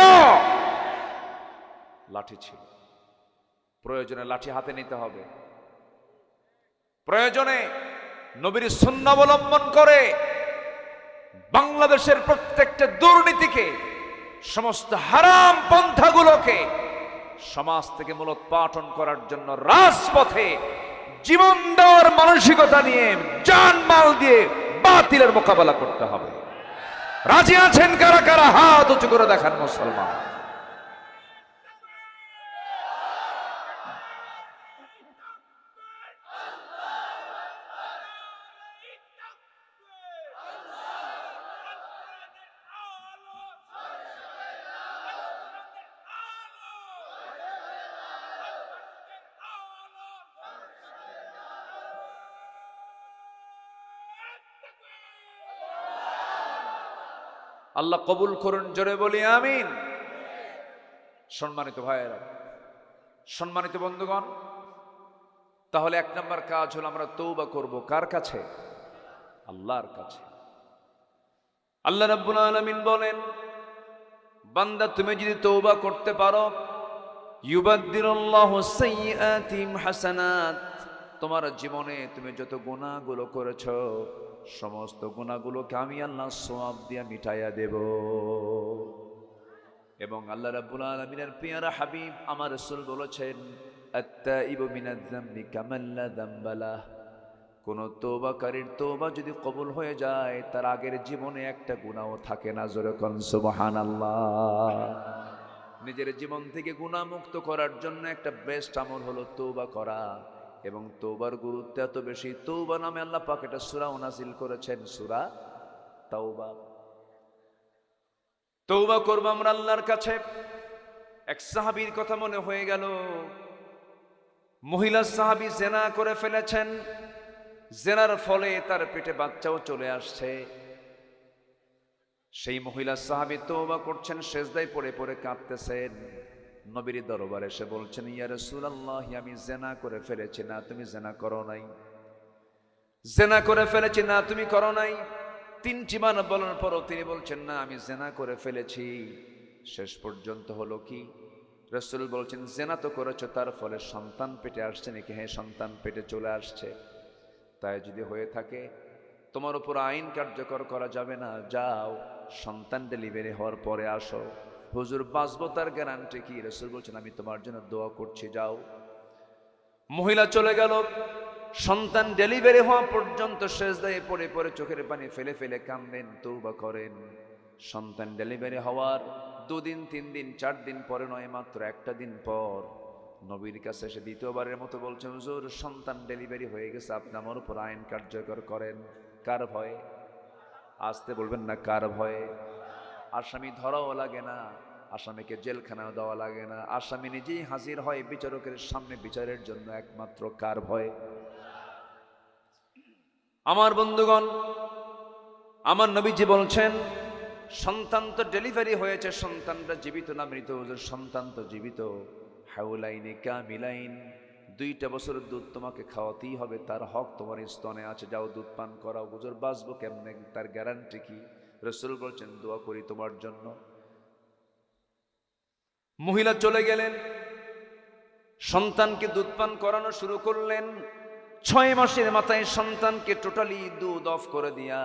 লাঠি ছিল। প্রয়োজনে লাঠি হাতে নিতে হবে। প্রয়োজনে নবীর সুন্নাহ অবলম্বন করে বাংলাদেশের প্রত্যেকটা দুর্নীতিকে, সমস্ত হারাম পন্থাগুলোকে সমাজ থেকে মূলোৎপাটন করার জন্য রাজপথে জীবন দেওয়ার মানসিকতা নিয়ে জানমাল দিয়ে বাতিলের মোকাবেলা করতে হবে। রাজি আছেন কারা কারা? হাত উঁচু করে দেখান মুসলমান। আল্লাহ কবুল করুন, জোরে বলি আমিন। সম্মানিত ভাইয়েরা, সম্মানিত বন্ধুগণ, তাহলে এক নম্বর কাজ হলো আমরা তওবা করব কার কাছে? আল্লাহর কাছে। আল্লাহ রাব্বুল আলামিন বলেন, বান্দা তুমি যদি তওবা করতে পারো, ইউবাদদিলুল্লাহু সাইয়্যাতিহিম হাসানাত, তোমার জীবনে তুমি যত গুনাহগুলো করেছো সমস্ত গুনাহগুলোকে আমি আল্লাহ সওয়াব দিয়ে মিটাইয়া দেব। এবং আল্লাহ রাব্বুল আলামিনের পেয়ারা হাবিব আমার রাসূল বলেছেন, আত-তাইবু মিনাজ যামবি কামান লা যামবা লাহ, কোন তওবাকারীর তওবা যদি কবুল হয়ে যায় তার আগের জীবনে একটা গুনাহও থাকে না। জোরে কোন সুবহানাল্লাহ। নিজের জীবন থেকে গুনাহ মুক্ত করার জন্য একটা বেস্ট আমল হলো তওবা করা। এবং তওবার গুরুত্ব এত বেশি, তওবা নামে আল্লাহ পাক একটা সূরা নাযিল করেছেন, সূরা তাওবা। তওবা করব আমরা আল্লাহর কাছে। এক সাহাবীর কথা মনে হয়ে গেল, মহিলা সাহাবী জিনা করে ফেলেছেন, জিনার ফলে তার পেটে বাচ্চাও চলে আসছে। সেই মহিলা সাহাবী তওবা করছেন, সেজদায় পড়ে পড়ে কাঁদতেছেন। নবীর দরবারে এসে বলছেন, ইয়া রাসূলুল্লাহ, আমি জিনা করে ফেলেছি। না, তুমি জিনা করো নাই। জিনা করে ফেলেছি, না তুমি করো নাই। তিনটি বার বলার পরও তিনি বলছেন, না আমি জিনা করে ফেলেছি। শেষ পর্যন্ত হলো কি? রাসূল বলছেন, জিনা তো করেছো, তার ফলে সন্তান পেটে আসছে নাকি? হ্যাঁ, সন্তান পেটে চলে আসছে। তাই যদি হয়ে থাকে তোমার উপর আইন কার্যকর করা যাবে না, যাও সন্তান ডেলিভারি হওয়ার পরে আসো। হুজুর বাঁচবো তার গ্যারান্টি কি? রাসূল বলছেন, আমি তোমার জন্য দোয়া করছি, যাও। মহিলা চলে গেল। সন্তান ডেলিভারি হওয়া পর্যন্ত সেজদায় পড়ে পড়ে চোখের পানি ফেলে ফেলে কাঁদেন, তওবা করেন। সন্তান ডেলিভারি হওয়ার 2 দিন 3 দিন 4 দিন পরে নয়, মাত্র একটা দিন পর নবীর কাছে এসে দ্বিতীয়বারের মতো বলছেন, হুজুর সন্তান ডেলিভারি হয়ে গেছে, আপনি আমার উপর আইন কার্যকর করেন। কার ভয়ে? আসতে বলবেন না, কার ভয়ে? আসামি ধরাও লাগে না, আসামিকে জেলখানাও দেওয়া লাগে না, আসামি নিজেই হাজির হয় বিচারকের সামনে বিচারের জন্য, একমাত্র কার ভয়ে? আমার বন্ধুগণ, আমার নবীজি বলছেন, সন্তান তো ডেলিভারি হয়েছে, সন্তানটা জীবিত না মৃত? হুজুর সন্তান তো জীবিত। হাউলাইনে কামিলাইন, 2টা বছর দুধ তোমাকে খাওয়াতেই হবে, তার হক তোমার স্তনে আছে, যাও দুধ পান করাও। হুজুর বাঁচবো কেমনে, তার গ্যারান্টি কি? রাসূল বলছেন, দোয়া করি তোমার জন্য। মহিলা চলে গেলেন, সন্তানকে দুধ পান করানো শুরু করলেন। 6 মাসের মাথায় সন্তানকে টোটালি দুধ অফ করে দিয়া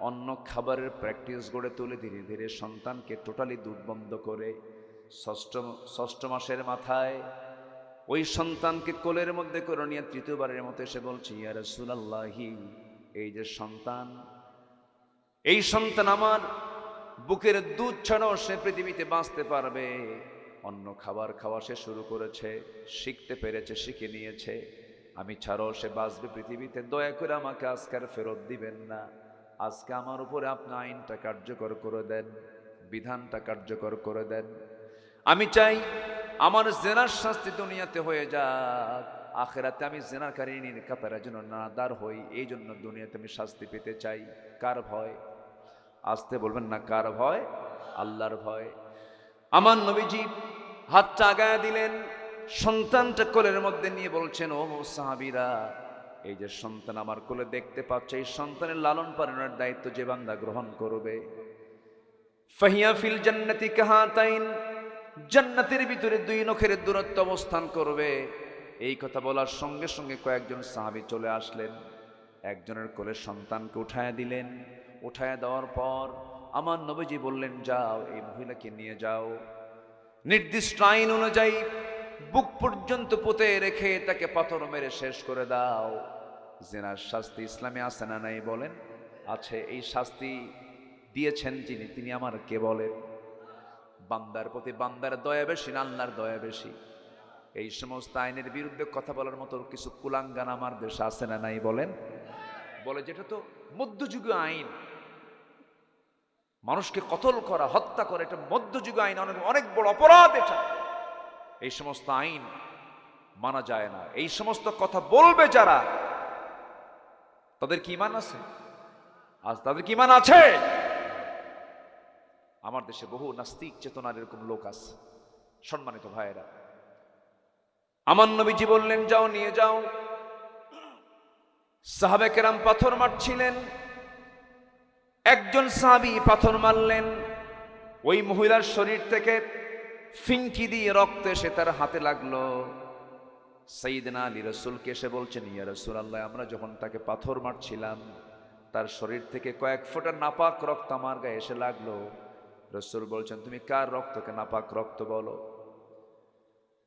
অন্য খাবারের প্র্যাকটিস গড়ে তুলে ধীরে ধীরে সন্তানকে টোটালি দুধ বন্ধ করে 6ষ্ঠ মাসের মাথায় ওই সন্তানকে কোলের মধ্যে করে নিয়ে 3য়বারের মতো এসে বলছি, ইয়া রাসূলুল্লাহি, এই যে সন্তান, এই সন্তান আমার বুকের দুধ ছাড়াও সে পৃথিবীতে বাঁচতে পারবে। অন্য খাবার খাওয়া সে শুরু করেছে, শিখতে পেরেছে, শিখে নিয়েছে, আমি ছাড়াও সে বাঁচবে পৃথিবীতে। দয়া করে আমাকে আজকার ফেরত দিবেন না। আজকে আমার উপরে আপনি আইনটা কার্যকর করে দেন, বিধানটা কার্যকর করে দেন। আমি চাই আমার জিনার শাস্তি দুনিয়াতে হয়ে যাক, আখিরাতে আমি জিনাকারীর কাতারে যেন না দাঁড় হই, এই জন্য দুনিয়াতে আমি শাস্তি পেতে চাই। কার ভয়? আসতে বলবেন না, কার ভয়? আল্লাহর ভয়। আমার নবীজি হাতটা আগায়া দিলেন, সন্তানটা কোলের মধ্যে নিয়ে বলছেন, ও সাহাবীরা, এই যে সন্তান আমার কোলে দেখতে পাচ্ছে, এই সন্তানের লালন পালনের দায়িত্ব যে বান্দা গ্রহণ করবে, ফাহিয়া ফিল জান্নাতি কাহাতাইন, জান্নাতের ভিতরে 2 নখের দূরত্ব অবস্থান করবে। এই কথা বলার সঙ্গে সঙ্গে কয়েকজন সাহাবী চলে আসলেন, একজনের কোলে সন্তানকে উঠায়া দিলেন, উঠায় দেওয়ার পর আমার নবীজি বললেন, যাও এই মহিলাকে নিয়ে যাও, নির্দিষ্ট আইন অনুযায়ী বুক পর্যন্ত পুঁতে রেখে তাকে পাথর মেরে শেষ করে দাও। জিনার শাস্তি ইসলামে আছে না নাই বলেন? আছে। এই শাস্তি দিয়েছেন যিনি, তিনি আমার কে বলেন? বান্দার প্রতি বান্দার দয়া বেশি না আল্লাহর দয়া বেশি? এই সমস্ত আইনের বিরুদ্ধে কথা বলার মতো কিছু কুলাঙ্গান আমার দেশে আছে না নাই বলেন? বলে যেটা তো মধ্যযুগীয় আইন, মানুষকে কতল করা, হত্যা করা, এটা মধ্যযুগীয় আইন, অনেক অনেক বড় অপরাধ এটা। এই সমস্ত আইন মানা যায় না। এই সমস্ত কথা বলবে যারা, তাদের কি ঈমান আছে? আজ তাদের কি ঈমান আছে? আমার দেশে বহু নাস্তিক চেতনার এরকম লোক আছে। সম্মানিত ভাইয়েরা, আমার নবীজি বললেন, যাও নিয়ে যাও। সাহাবে কেরাম পাথর মারছিলেন, একজন সাহাবী পাথর মারলেন, ওই মহিলার শরীর থেকে ফিনকি দিয়ে রক্ত এসে তার হাতে লাগলো। সাইয়েদনা আলী রাসূলকে এসে বলছেন, ইয়া রাসূলুল্লাহ, আমরা যখন তাকে পাথর মারছিলাম তার শরীর থেকে কয়েক ফোঁটা নাপাক রক্ত আমার গায়ে এসে লাগলো। রাসূল বলছেন, তুমি কার রক্তকে নাপাক রক্ত বলো?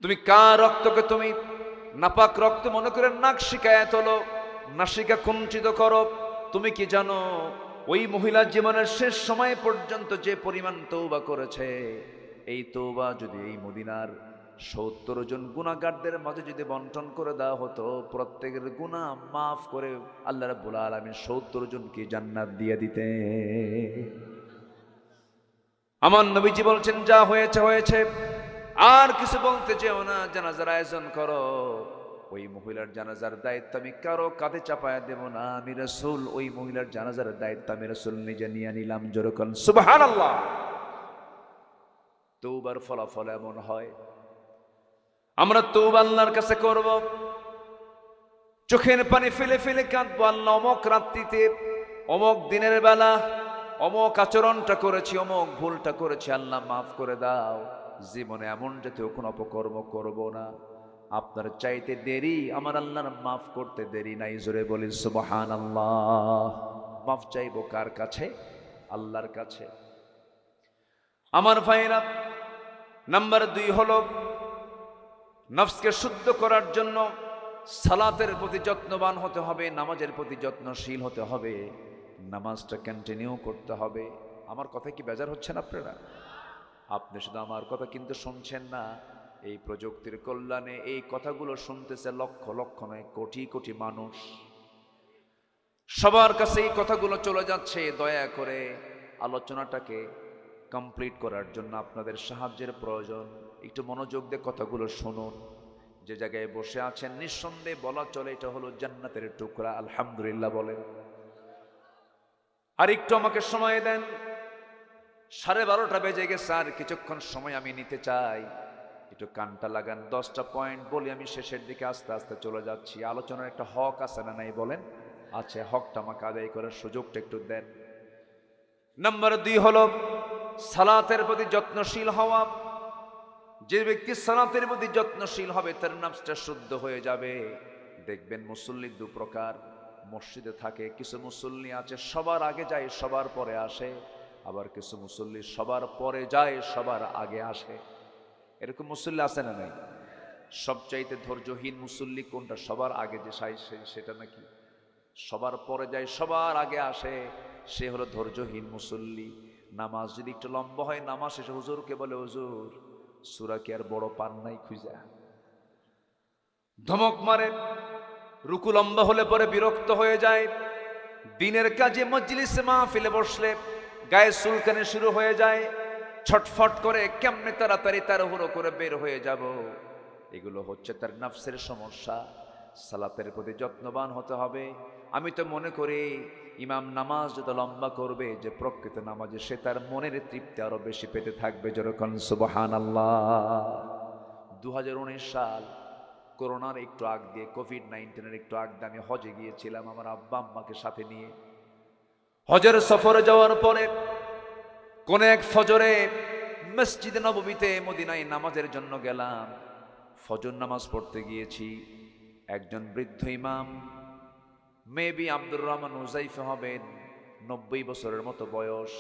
তুমি কার রক্তকে তুমি নাপাক রক্ত মনে করে নাক শিকায় তোলো, নাসিকা কুঞ্চিত করো? তুমি কি জানো ওই মহিলার জীবনের শেষ সময় পর্যন্ত যে পরিমাণ তওবা করেছে, এই তওবা যদি এই মদিনার ৭০ জন গুনাহগারদের মাঝে যদি বন্টন করে দেওয়া হতো, প্রত্যেকের গুনাহ মাফ করে আল্লাহ রাব্বুল আলামিন ৭০ জনকে জান্নাত দিয়ে দিতে। আমার নবীজি বলছেন, যা হয়েছে হয়েছে, আর কিছু বলতে যেও না, জানাজার আয়োজন করো। ওই মহিলার জানাজার দায়িত্ব আমি কারো কাঁধে চাপায়া দেব না। আমি রাসূল ওই মহিলার জানাজার দায়িত্ব আমি রাসূল নিজে নিয়ে নিলাম। জোরে বলেন সুবহানাল্লাহ। তওবার ফলাফল এমন হয়, আমরা তওবা আল্লাহর কাছে করব, চোখের পানি ফেলে ফেলে কাঁদবো, আল্লাহ অমক রাত্রিতে, অমক দিনের বেলা অমক আচরণটা করেছি, অমক ভুলটা করেছি, আল্লাহ মাফ করে দাও। জীবনে এমন জাতীয় কোনো অপকর্ম করব না। আপনার চাইতে দেরি আমার আল্লাহর মাফ করতে দেরি নাই। জোরে বলি সুবহানাল্লাহ। মাফ চাইবো কার কাছে? আল্লাহর কাছে। আমার ভাইরা, নাম্বার 2 হলো নফসকে শুদ্ধ করার জন্য সালাতের প্রতি যত্নবান হতে হবে, নামাজের প্রতি যত্নশীল হতে হবে, নামাজটা কন্টিনিউ করতে হবে। আমার কথা কি বেজার হচ্ছেন আপনারা? আপনি শুধু আমার কথা কিন্তু শুনছেন না, এই প্রযুক্তির কল্যাণে এই কথাগুলো শুনতেছে লক্ষ লক্ষ নয় কোটি কোটি মানুষ। সবার কাছে এই কথাগুলো চলে যাচ্ছে। দয়া করে আলোচনাটাকে কমপ্লিট করার জন্য আপনাদের সাহায্যের প্রয়োজন। একটু মনোযোগ দিয়ে কথাগুলো শুনুন। যে জায়গায় বসে আছেন নিঃসন্দেহে বলা চলে এটা হলো জান্নাতের টুকরা। আলহামদুলিল্লাহ বলেন। আর একটু আমাকে সময় দেন, 12:30 বেজে গেছে, আর কিছুক্ষণ সময় আমি নিতে চাই। একটু কানটা লাগান। 10টা পয়েন্ট বলি, আমি শেষের দিকে আস্তে আস্তে চলে যাচ্ছি। আলোচনার একটা হক আছে না নাই বলেন? আছে। হকটা আমাকে আদায় করার সুযোগটা একটু দেন। নাম্বার 2 হলো সালাতের প্রতি যত্নশীল হওয়া। যে ব্যক্তি সালাতের প্রতি যত্নশীল হবে তার নফসটা শুদ্ধ হয়ে যাবে। দেখবেন মুসল্লি 2 প্রকার মসজিদে থাকে। কিছু মুসল্লি আছে সবার আগে যায় সবার পরে আসে, আবার কিছু মুসল্লি সবার পরে যায় সবার আগে আসে। এরকম মুসল্লি আছে না নাই? সবচাইতে ধৈর্যহীন মুসল্লি কোনটা? সবার আগে যে সেটা নাকি? সবার পরে যায় সবার আগে আসে, সে হলো ধৈর্যহীন মুসল্লি। নামাজ যদি একটু লম্বা হয়, নামাজ শেষে হুজুরকে বলে, হুজুর সূরা কি আর বড় পান নাই খুঁজা? ধমক মারে। রুকু লম্বা হলে পরে বিরক্ত হয়ে যায়। দিনের কাজে মজলিসে মাহফিলে বসলে গায়ে চুলকানি শুরু হয়ে যায়, ছটফট করে কেমনে তাড়াতাড়ি তাড়াহুড়ো করে বের হয়ে যাব। এগুলো হচ্ছে তার নফসের সমস্যা। সালাতের প্রতি যত্নবান হতে হবে। আমি তো মনে করি ইমাম নামাজ যত লম্বা করবে, যে প্রকৃত নামাজে সে তার মনের তৃপ্তি আরো বেশি পেতে থাকবে। যেরকম সুবহানাল্লাহ। 2019 সাল, করোনার একটু আগ দিয়ে, কোভিড-19 একটু আগ দিয়ে আমি হজে গিয়েছিলাম আমার আব্বা আম্মাকে সাথে নিয়ে। হজের সফরে যাওয়ার পরে কোন এক ফজরে মসজিদে নববীতে মদিনায় নামাজের জন্য গেলাম। ফজর নামাজ পড়তে গিয়েছি। একজন বৃদ্ধ ইমাম, মেবি আব্দুর রহমান হুযাইফা হবেন, 90 বছরের মতো বয়স।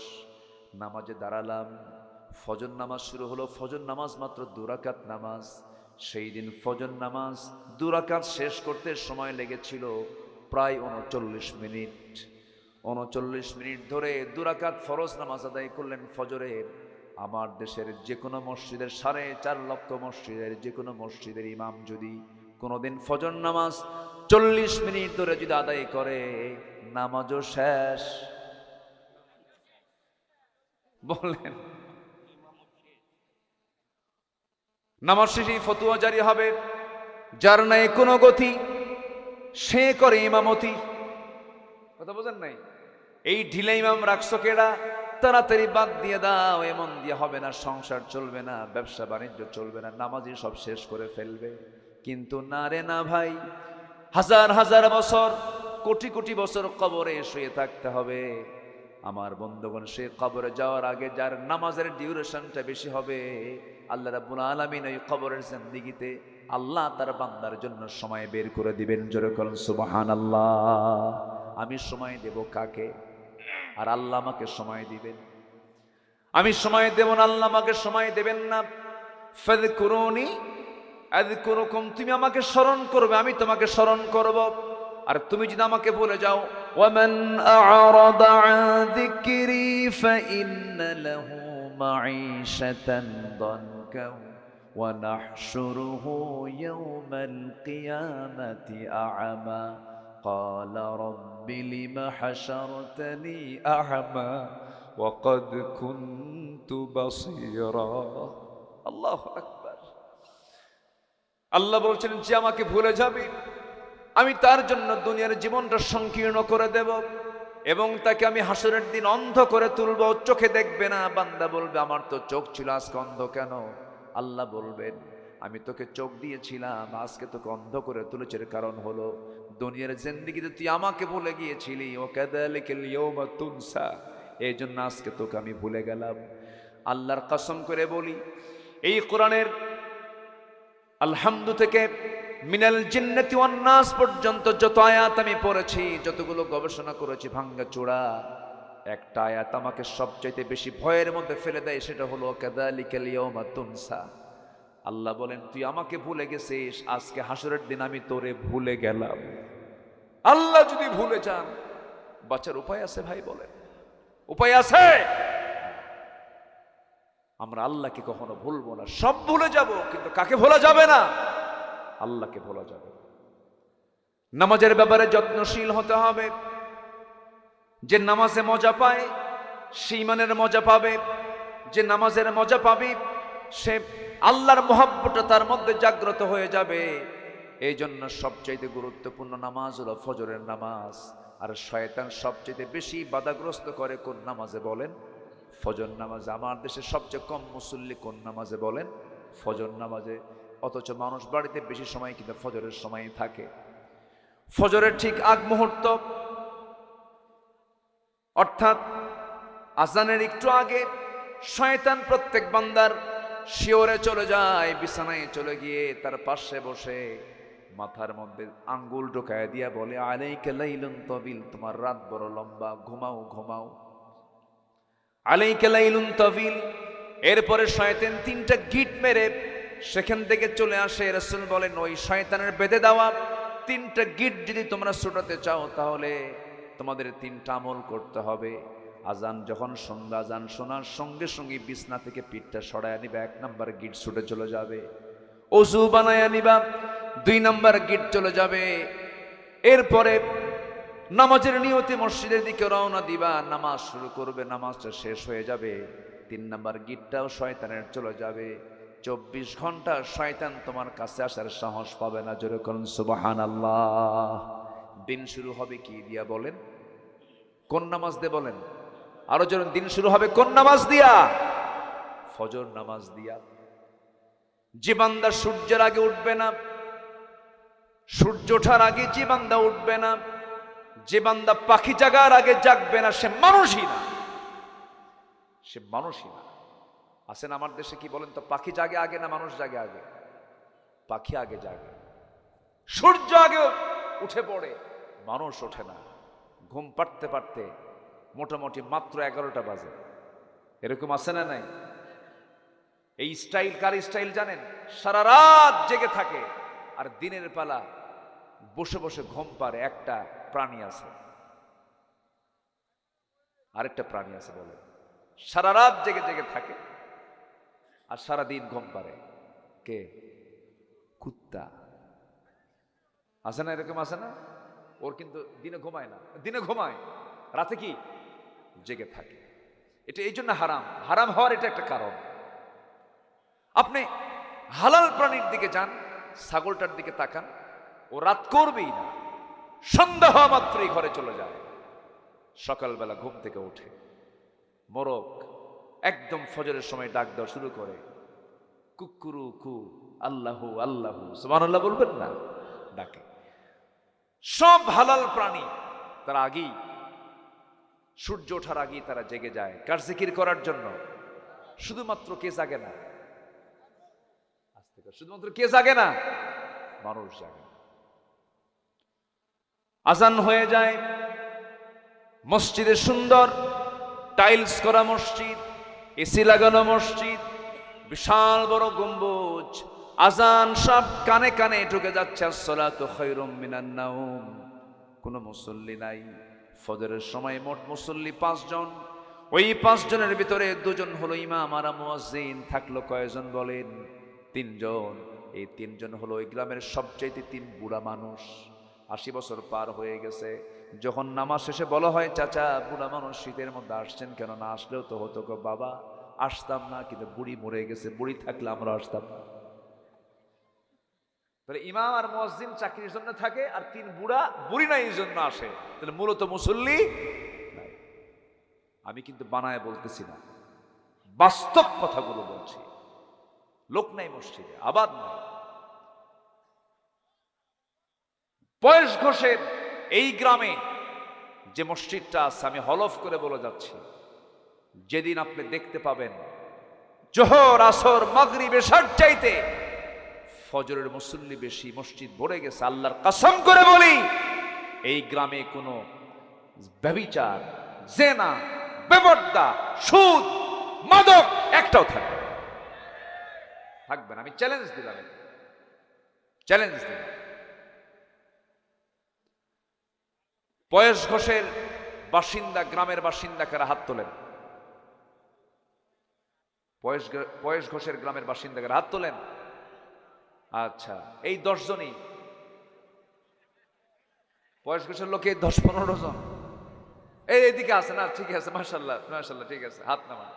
নামাজে দাঁড়ালাম, ফজর নামাজ শুরু হলো। ফজর নামাজ মাত্র 2 রাকাত নামাজ। সেই দিন ফজর নামাজ 2 রাকাত শেষ করতে সময় লেগেছিল প্রায় 39 মিনিট। 39 মিনিট ধরে 2 রাকাত ফরজ নামাজ আদায় করলেন ফজরের। আমার দেশের যে কোনো মসজিদের 4.5 লক্ষ মসজিদের যে কোনো মসজিদের ইমাম যদি কোনোদিন ফজর নামাজ 40 মিনিট ধরে যদি আদায় করে, নামাজও শেষ। বললেন নামাজ শেষেই ফতুয়া জারি হবে, যার নাই কোনো গতি সে করে ইমামতি। কথা বোঝেন নাই? এই ঢিলা ইমাম রাখছো কেডা, তাড়াতাড়ি বাদ দিয়ে দাও, এমন দিয়ে হবে না, সংসার চলবে না, ব্যবসা বাণিজ্য চলবে না, নামাজই সব শেষ করে ফেলবে। কিন্তু না রে না ভাই, হাজার হাজার বছর, কোটি কোটি বছর কবরে শুয়ে থাকতে হবে। আমার বন্ধুগণ, সে কবরে যাওয়ার আগে যার নামাজের ডিউরেশনটা বেশি হবে, আল্লাহ রাব্বুল আলামিন ওই কবরের জিন্দেগিতে আল্লাহ তার বান্দার জন্য সময় বের করে দিবেন। জোরে বলুন সুবহানাল্লাহ। আমি সময় দেব কাকে? আর আল্লাহ আমাকে সময় দিবেন। আমি সময় দেব না, আল্লাহ আমাকে সময় দেবেন না। ফাযকুরুনি আযকুরুকুম, তুমি আমাকে স্মরণ করবে, আমি তোমাকে স্মরণ করব। আর তুমি যদি আমাকে ভুলে যাও, ওয়ামান আ'রাদা আন যিকরি ফাইন্না লাহু মাঈশাতান দানকা ওয়া নাহশুরুহু ইয়াওমাল কিয়ামাতি আ'মা ক্বালা রাব্বি লিমা হাশারতানি আ'মা ওয়া ক্বাদ কুনতু বাসীরা। আল্লাহু আকবার। আল্লাহ বলছেন, যে আমাকে ভুলে যাবে আমি তার জন্য দুনিয়ার জীবনটা সংকীর্ণ করে দেব এবং তাকে আমি হাসরের দিন অন্ধ করে তুলব, চোখে দেখবে না। বান্দা বলবে, আমার তো চোখ ছিল, আজকে অন্ধ কেন? আল্লাহ বলবেন, আমি তোকে চোখ দিয়েছিলাম, আজকে তোকে অন্ধ করে তুলেছে। এর কারণ হলো দুনিয়ার জিন্দেগিতে তুই আমাকে ভুলে গিয়েছিলি, ও কাযালিকাল ইয়াওমা তুনসা, এই জন্য আজকে তোকে আমি ভুলে গেলাম। আল্লাহর কসম করে বলি, এই কোরআনের আলহামদু থেকে মিনাল জিন্নাতি ওয়ান নাস পর্যন্ত যত আয়াত আমি পড়েছি, যতগুলো গবেষণা করেছি ভাঙ্গা চূড়া, একটা আয়াত আমাকে সবচাইতে বেশি ভয়ের মধ্যে ফেলে দেয়, সেটা হলো কাযালিকাল ইয়াওমা তুনসা। আল্লাহ বলেন, তুই আমাকে ভুলে গেছিস, আজকে হাসরের দিন আমি তোরে ভুলে গেলাম। আল্লাহ যদি ভুলে যান, বাঁচার উপায় আছে ভাই? বলেন, উপায় আছে? আমরা আল্লাহকে কখনো ভুলবো না। সব ভুলে যাব, কিন্তু কাকে ভোলা যাবে না? আল্লাহকে ভোলা যাবে। নামাজের ব্যাপারে যত্নশীল হতে হবে। যে নামাজে মজা পায় সে ঈমানের মজা পাবে। যে নামাজের মজা পাবে সে আল্লাহর মহব্বতটা তার মধ্যে জাগ্রত হয়ে যাবে। এই জন্য সবচাইতে গুরুত্বপূর্ণ নামাজ হলো ফজরের নামাজ। আর শয়তান সবচাইতে বেশি বাধাগ্রস্ত করে কোন নামাজে? বলেন, ফজর নামাজে। আমার দেশে সবচেয়ে কম মুসল্লি কোন নামাজে? বলেন, ফজর নামাজে। অথচ মানুষ বাড়িতে বেশি সময় কিন্তু ফজরের সময় থাকে। ফজরের ঠিক আগ মুহূর্ত, অর্থাৎ আজানের একটু আগে, শয়তান প্রত্যেক বান্দার শিওরে চলে যায়, বিছানায় চলে গিয়ে তার পাশে বসে মাথার মধ্যে আঙ্গুল ঢোকায় দিয়া বলে, আলাইকা লাইলুন তাবিল, তোমার রাত বড় লম্বা, ঘুমাও ঘুমাও। আলাইকা লাইলুন তাবিল। এরপরে শয়তান 3টা গিট মেরে সেখান থেকে চলে আসে। রাসূল বলেন, ওই শয়তানের বেঁধে দেওয়া 3টা গিট যদি তোমরা ছুটাতে চাও, তাহলে তোমাদের 3টা আমল করতে হবে। আজান যখন শুনবে, আজান শোনার সঙ্গে সঙ্গে বিছনা থেকে পিঠটা সরায় নিবা, 1 নাম্বার গিট ছুটে চলে যাবে। ওযু বানায়া নিবা, 2 নাম্বার গিট চলে যাবে। এরপরে নামাজের নিয়তে মসজিদের দিকে রওনা দিবা, নামাজ শুরু করবে, নামাজটা শেষ হয়ে যাবে, 3 নাম্বার গিটটাও শয়তানের চলে যাবে। 24 ঘন্টা শয়তান তোমার কাছে আসার সাহস পাবে না। জোরে বলুন সুবহানাল্লাহ। দিন শুরু হবে কি দিয়া? বলেন, কোন নামাজ দিয়ে? বলেন আরো জোরে। দিন শুরু হবে কোন নামাজ দিয়া? ফজর নামাজ দিয়া। যে বান্দা সূর্যের আগে উঠবে না, সূর্য ওঠার আগে যে বান্দা উঠবে না, যে বান্দা পাখি জাগার আগে জাগবে না, সে মানুষই না। সে মানুষই না। আছেন আমার দেশে, কি বলেন তো, পাখি জাগে আগে না মানুষ জাগে আগে? পাখি আগে জাগে। সূর্য আগে উঠে পড়ে, মানুষ ওঠে না। ঘুম পাড়তে পারতে মোটামুটি মাত্র 11টা বাজে। এরকম আছে না নাই? এই স্টাইল কার স্টাইল জানেন? সারা রাত জেগে থাকে আর দিনের বেলা বসে বসে ঘুম পারে। একটা প্রাণী আছে, আরেকটা প্রাণী আছে বলে, সারা রাত জেগে জেগে থাকে আর সারা দিন ঘুম পারে। কে? কুত্তা। আছে না? এরকম আছে না? ওর কিন্তু দিনে ঘুমায় না, দিনে ঘুমায়, রাতে কি জেগে থাকে। এটা এই জন্য হারাম। হারাম হওয়ার এটা একটা কারণ। আপনি হালাল প্রাণীর দিকে যান, ছাগলটার দিকে তাকান, ও রাত করবেই না, সন্ধ্যা হওয়া মাত্রই ঘরে চলে যায়। সকালবেলা ঘুম থেকে উঠে মোরগ একদম ফজরের সময় ডাক দেওয়া শুরু করে, কুকুরু কু আল্লাহু আল্লাহু সুবহানাল্লাহ বলবেন না, ডাকে। সব হালাল প্রাণী তারা আগেই, সূর্য ওঠার আগেই তারা জেগে যায়। কার জিকির করার জন্য? শুধুমাত্র কে জাগে না? শুধুমাত্র কে জাগে না? মানুষ জাগে। আজান হয়ে যায়, মসজিদে সুন্দর টাইলস করা মসজিদ, এসি লাগানো মসজিদ, বিশাল বড় গম্বুজ, আজান সব কানে কানে ঢুকে যাচ্ছে। আসসালাতু খায়রুম মিনান নাওম। কোনো মুসল্লি নাই। ফজরের সময় মোট মুসল্লি 5 জন। ওই 5 জনের ভিতরে 2 জন হলো ইমাম আর মুয়াজ্জিন। থাকলো কয়জন বলেন? 3 জন। এই 3 জন হলো ওই গ্রামের সবচাইতে 3 বুড়া মানুষ। 80 বছর পার হয়ে গেছে। যখন নামাজ শেষে বলা হয়, চাচা বুড়া মানুষ শীতের মধ্যে আসছেন কেন? না আসলেও তো হতো গো বাবা। আসতাম না, কিন্তু বুড়ি মরে গেছে, বুড়ি থাকলে আমরা আসতাম না। তাহলে ইমাম আর মুয়াজ্জিন চাকরির জন্য থাকে, আর 3 বুড়া বুড়ি নাই এই জন্য আসে। তাহলে মূলত মুসল্লি নাই। আমি কিন্তু বানায় বলতেছি না, বাস্তব কথাগুলো বলছি। লোক নাই মসজিদে, আবাদ নাই। পয়েস ঘোষের এই গ্রামে যে মসজিদটা আছে, আমি হলফ করে বলে যাচ্ছি, যেদিন আপনি দেখতে পাবেন জোহর আসর মাগরিব এশার চাইতে ফজরের মুসল্লি বেশি, মসজিদ ভরে গেছে, আল্লাহর কসম করে বলি, এই গ্রামে কোনো ব্যভিচার, জেনা, বেপরদা, সুদ, মাদক একটাও থাকবে না। আমি চ্যালেঞ্জ দিলাম, চ্যালেঞ্জ দিলাম। পয়েস ঘোষের বাসিন্দা, গ্রামের বাসিন্দা কারা? হাত তোলেন। পয়েস ঘোষের গ্রামের বাসিন্দা কারা? হাত তোলেন। আচ্ছা, এই 10 জনই পয়েস ঘোষের লোকে 10-15 জন এইদিকে আছে না? ঠিক আছে, মাশাআল্লাহ মাশাআল্লাহ, ঠিক আছে, হাত নামান।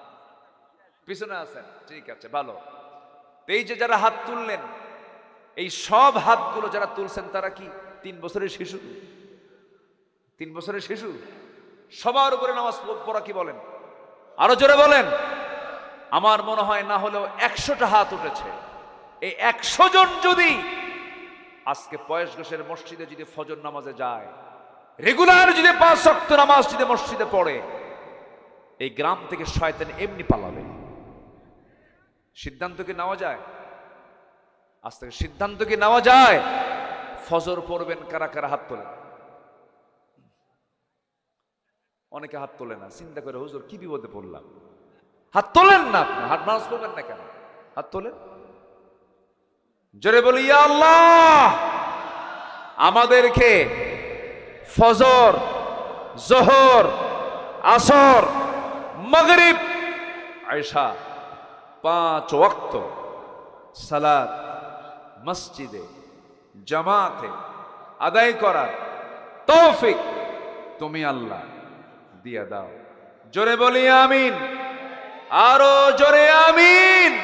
পিছনে আছেন, ঠিক আছে, ভালো। এই যে যারা হাত তুললেন, এই সব হাতগুলো যারা তুলছেন তারা কি 3 বছরের শিশু? 3 বছরের শিশু? সবার উপরে নামাজ পড়া কি বলেন? আরো জোরে বলেন। আমার মনে হয় না হলেও 100টা হাত উঠেছে। এই 100 জন যদি আজকে পয়েস ঘোষের মসজিদে যদি ফজর নামাজে যায়, রেগুলার যদি 5 ওয়াক্ত নামাজ যদি মসজিদে পড়ে, এই গ্রাম থেকে শয়তান এমনি পালাবে। সিদ্ধান্ত কি নেওয়া যায়? আজ থেকে সিদ্ধান্ত কি নেওয়া যায়? ফজর পড়বেন কারা কারা? হাত তোলেন। অনেকে হাত তোলে না, চিন্তা করে হুজুর কি বিপদে পড়লাম। হাত তোলেন না, আপনি হাত নামাজ পড়বেন না কেন? হাত তোলেন। জোরে বলি, ইয়া আল্লাহ, আমাদেরকে ফজর, জোহর, আসর, মাগরিব, ইশা 5 ওয়াক্ত সালাত মসজিদে জামাতে আদায় করার তৌফিক তুমি আল্লাহ দিয়া দাও। জোরে বলি আমিন, আরো জোরে আমিন।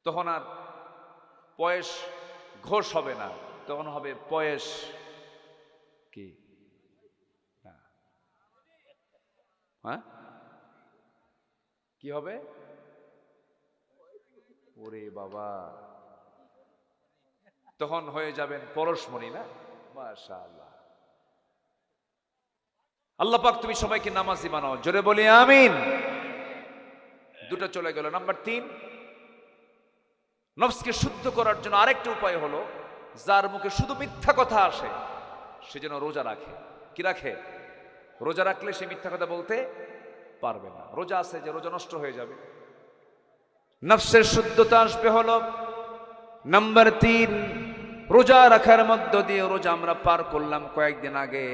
তখন আর পয়েস ঘোষ হবে না, তখন হবে পয়েস কি? হ্যাঁ, কি হবে? ওরে বাবা, তখন হয়ে যাবেন পরশমণি না? মাশাআল্লাহ। আল্লাহ পাক তুমি সবাইকে নামাজি বানাও। জোরে বলি আমিন। 2টা চলে গেল। নাম্বার 3, নফসকে শুদ্ধ করার জন্য আরেকটা উপায় হলো, যার মুখে শুধু মিথ্যা কথা আসে সে যেন রোজা রাখে। কি রাখে? রোজা রাখলে সে মিথ্যা কথা বলতে পারবে না। রোজা আছে যে রোজা নষ্ট হয়ে যাবে। নফসের শুদ্ধতা আসবে হলো নাম্বার 3। রোজা রাখার মধ্য দিয়ে রোজা আমরা পার করলাম কয়েকদিন আগে,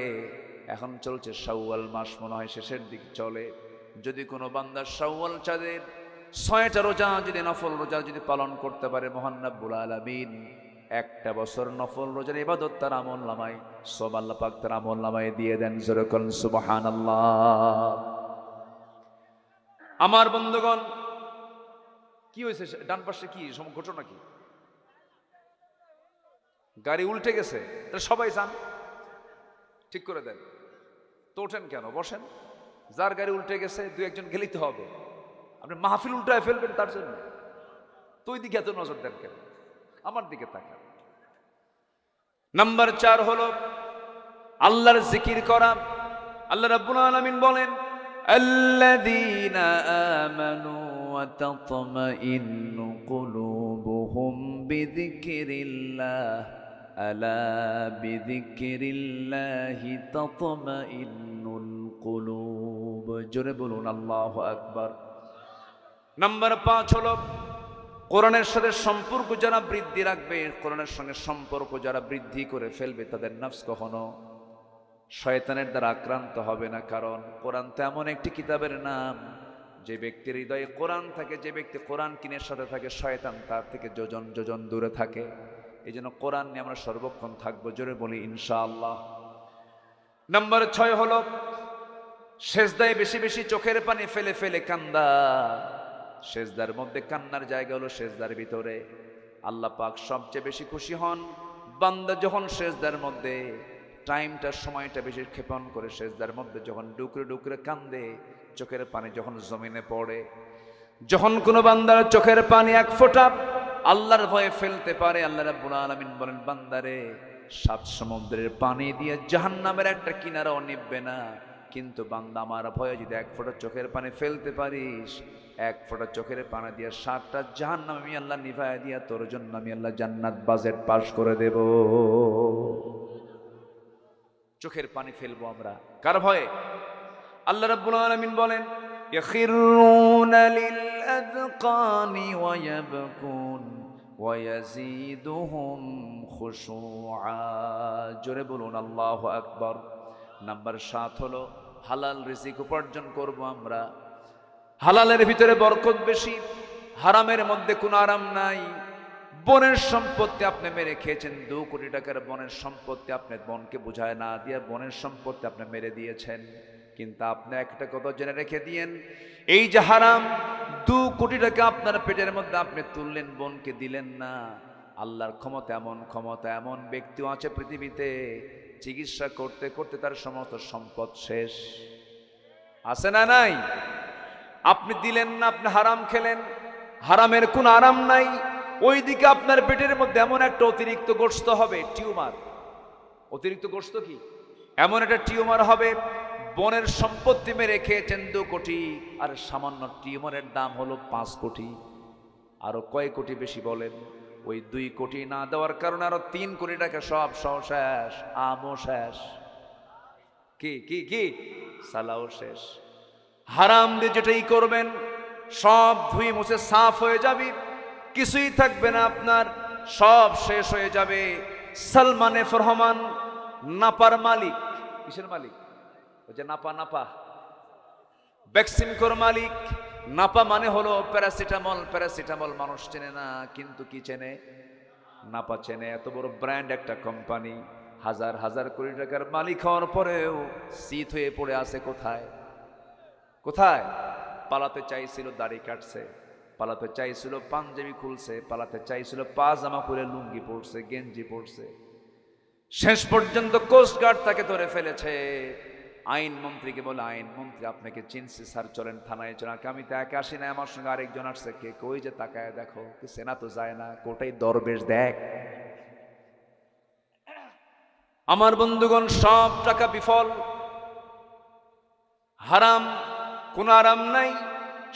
এখন চলছে শাওয়াল মাস, মনে হয় শেষের দিক চলে। যদি কোনো বান্দা শাওয়াল চাঁদের 6টা রোজা যদি নফল রোজা যদি পালন করতে পারে, মহান রব্বুল আলামিন একটা বছর নফল রোজার ইবাদত তার আমল নামায় সব আল্লাহ পাক তার আমল নামায় দিয়ে দেন। জোরে বলুন সুবহানাল্লাহ। আমার বন্ধুগণ, কি হয়েছে? ডান পাশে কি ঘটনা? কি গাড়ি উল্টে গেছে? তাহলে সবাই যান, ঠিক করে দেন তো। ওঠেন কেন? বসেন। যার গাড়ি উল্টে গেছে 2-1 গেলেই তো হবে। আপনি মাহফিল উল্টায় ফেলবেন তার জন্য তো ওই দিকে এত নজর দেন কেন? আমার দিকে তাকান। নাম্বার 4 হলো আল্লাহর জিকির করা। আল্লাহ রাব্বুল আলামিন বলেন, আল্লাযীনা আমানু ওয়া তাতমাইন্নু কুলুবুহুম বিযিকরিল্লাহ আলা বিযিকরিল্লাহি তাতমাইন্নুল কুলুব। জোরে বলুন আল্লাহু আকবার। নাম্বার 5 হলো কোরআনের সাথে সম্পর্ক যারা বৃদ্ধি রাখবে, কোরআনের সঙ্গে সম্পর্ক যারা বৃদ্ধি করে ফেলবে, তাদের নফস কখনো শয়তানের দ্বারা আক্রান্ত হবে না। কারণ কোরআন তো এমন একটি কিতাবের নাম, যে ব্যক্তির হৃদয়ে কোরআন থাকে, যে ব্যক্তি কোরআন কিনের সাথে থাকে, শয়তান তার থেকে যোজন যোজন দূরে থাকে। এই জন্য কোরআন নিয়ে আমরা সর্বক্ষণ থাকবো। জোরে বলি ইনশাআল্লাহ। নাম্বার 6 হলো সেজদায় বেশি বেশি চোখের পানি ফেলে ফেলে কান্দা। সেজদার মধ্যে কান্নার জায়গা হলো সেজদার ভিতরে। আল্লাহ পাক সবচেয়ে বেশি খুশি হন বান্দা যখন সেজদার মধ্যে টাইমটা সময়টা বেশি ক্ষেপণ করে সেজদার মধ্যে যখন ডুকরে ডুকরে কান্দে, চোখের পানি যখন জমিনে পড়ে। যখন কোনো বান্দার চোখের পানি 1 ফোঁটা আল্লাহর ভয়ে ফেলতে পারে, আল্লাহ রাব্বুল আলামিন বলেন, বান্দারে 7 সমুদ্রের পানি দিয়ে জাহান্নামের একটা কিনারাও নিববে না, কিন্তু বান্দা আমার ভয়ে যদি 1 ফোঁটা চোখের পানি ফেলতে পারিস, 1 ফোঁটা চোখের পানি দিয়ে 7টা জাহান্নাম আমি আল্লাহ নিভায়া দিয়া তোর জন্য আমি আল্লাহ জান্নাত বাজেট পাস করে দেব। চোখের পানি ফেলবো আমরা কার ভয়ে? আল্লাহ রাব্বুল আলামিন বলেন, ইয়াখিরুনা লিল আযকানি ওয়া ইয়াবকুন ওয়া ইয়াজিদুহুম খুশুআ। জোরে বলুন আল্লাহু আকবার। নাম্বার 7 হলো হালাল রিজিক উপার্জন করব আমরা। হালালের ভিতরে বরকত বেশি, হারামের মধ্যে কোনো আরাম নাই। বনের সম্পত্তি আপনি মেরে খেয়েছেন, 2 কোটি টাকার বনের সম্পত্তি আপনি বনকে বুঝায় না দিয়ে বনের সম্পত্তি আপনি মেরে দিয়েছেন। কিন্তু আপনি একটা কথা জেনে রেখে দিয়েন, এই যে হারাম 2 কোটি টাকা আপনার পেটের মধ্যে আপনি তুললেন, বনকে দিলেন না। আল্লাহর ক্ষমতা এমন ব্যক্তিও আছে পৃথিবীতে, চিকিৎসা করতে করতে তার সমস্ত সম্পদ শেষ। আছে না নাই? আপনি দিলেন না, আপনি হারাম খেলেন, হারামের কোনো আরাম নাই। ওইদিকে আপনার পেটের মধ্যে এমন একটা অতিরিক্ত গোশত হবে, টিউমার। অতিরিক্ত গোশত কি? এমন একটা টিউমার হবে, বনের সম্পত্তি মেরে খেয়েছেন 2 কোটি, আর সামান্য টিউমারের দাম হলো 5 কোটি। আরো কয় কোটি বেশি বলেন? ওই 2 কোটি না দেওয়ার কারণে আরো 3 কোটি টাকা সব শেষ, আমও শেষ, কি কি কি সালাও শেষ। হারাম দিয়ে যেটাই করবেন সব ধুয়ে মুছে সাফ হয়ে যাবে, কিছুই থাকবে না আপনার, সব শেষ হয়ে যাবে। সালমান এফ রহমান নাপার মালিক। কিসের মালিক? ওই যে নাপা ভ্যাকসিনকোর মালিক। নাপা মানে হলো প্যারাসিটামল মানুষ চেনে না, কিন্তু কি চেনে? নাপা চেনে। এত বড় ব্র্যান্ড একটা কোম্পানি, হাজার হাজার কোটি টাকার মালিক হওয়ার পরেও শীত হয়ে পড়ে আছে কোথায়? পালাতে চাইছিল, দাড়ি কাটছে, পালাতে চাইছিল, পাঞ্জাবি খুলছে, পালাতে চাইছিল, পাজামা খুলে লুঙ্গি পড়ছে, গেঞ্জি পড়ছে। শেষ পর্যন্ত কোস্টগার্ড তাকে ধরে ফেলেছে। আইন মন্ত্রীকে বলে, আইন মন্ত্রী আপনাকে চিনছি স্যার, চলেন থানায় চলেন। আমি তো একা আসি না, আমার সঙ্গে আরেকজন আসছে। কে? কই যে তাকায় দেখো, সেনা তো যায় না, কোটাই দরবেশ দেখ। আমার বন্ধুগণ, সব টাকা বিফল, হারাম, কোন আরাম নাই,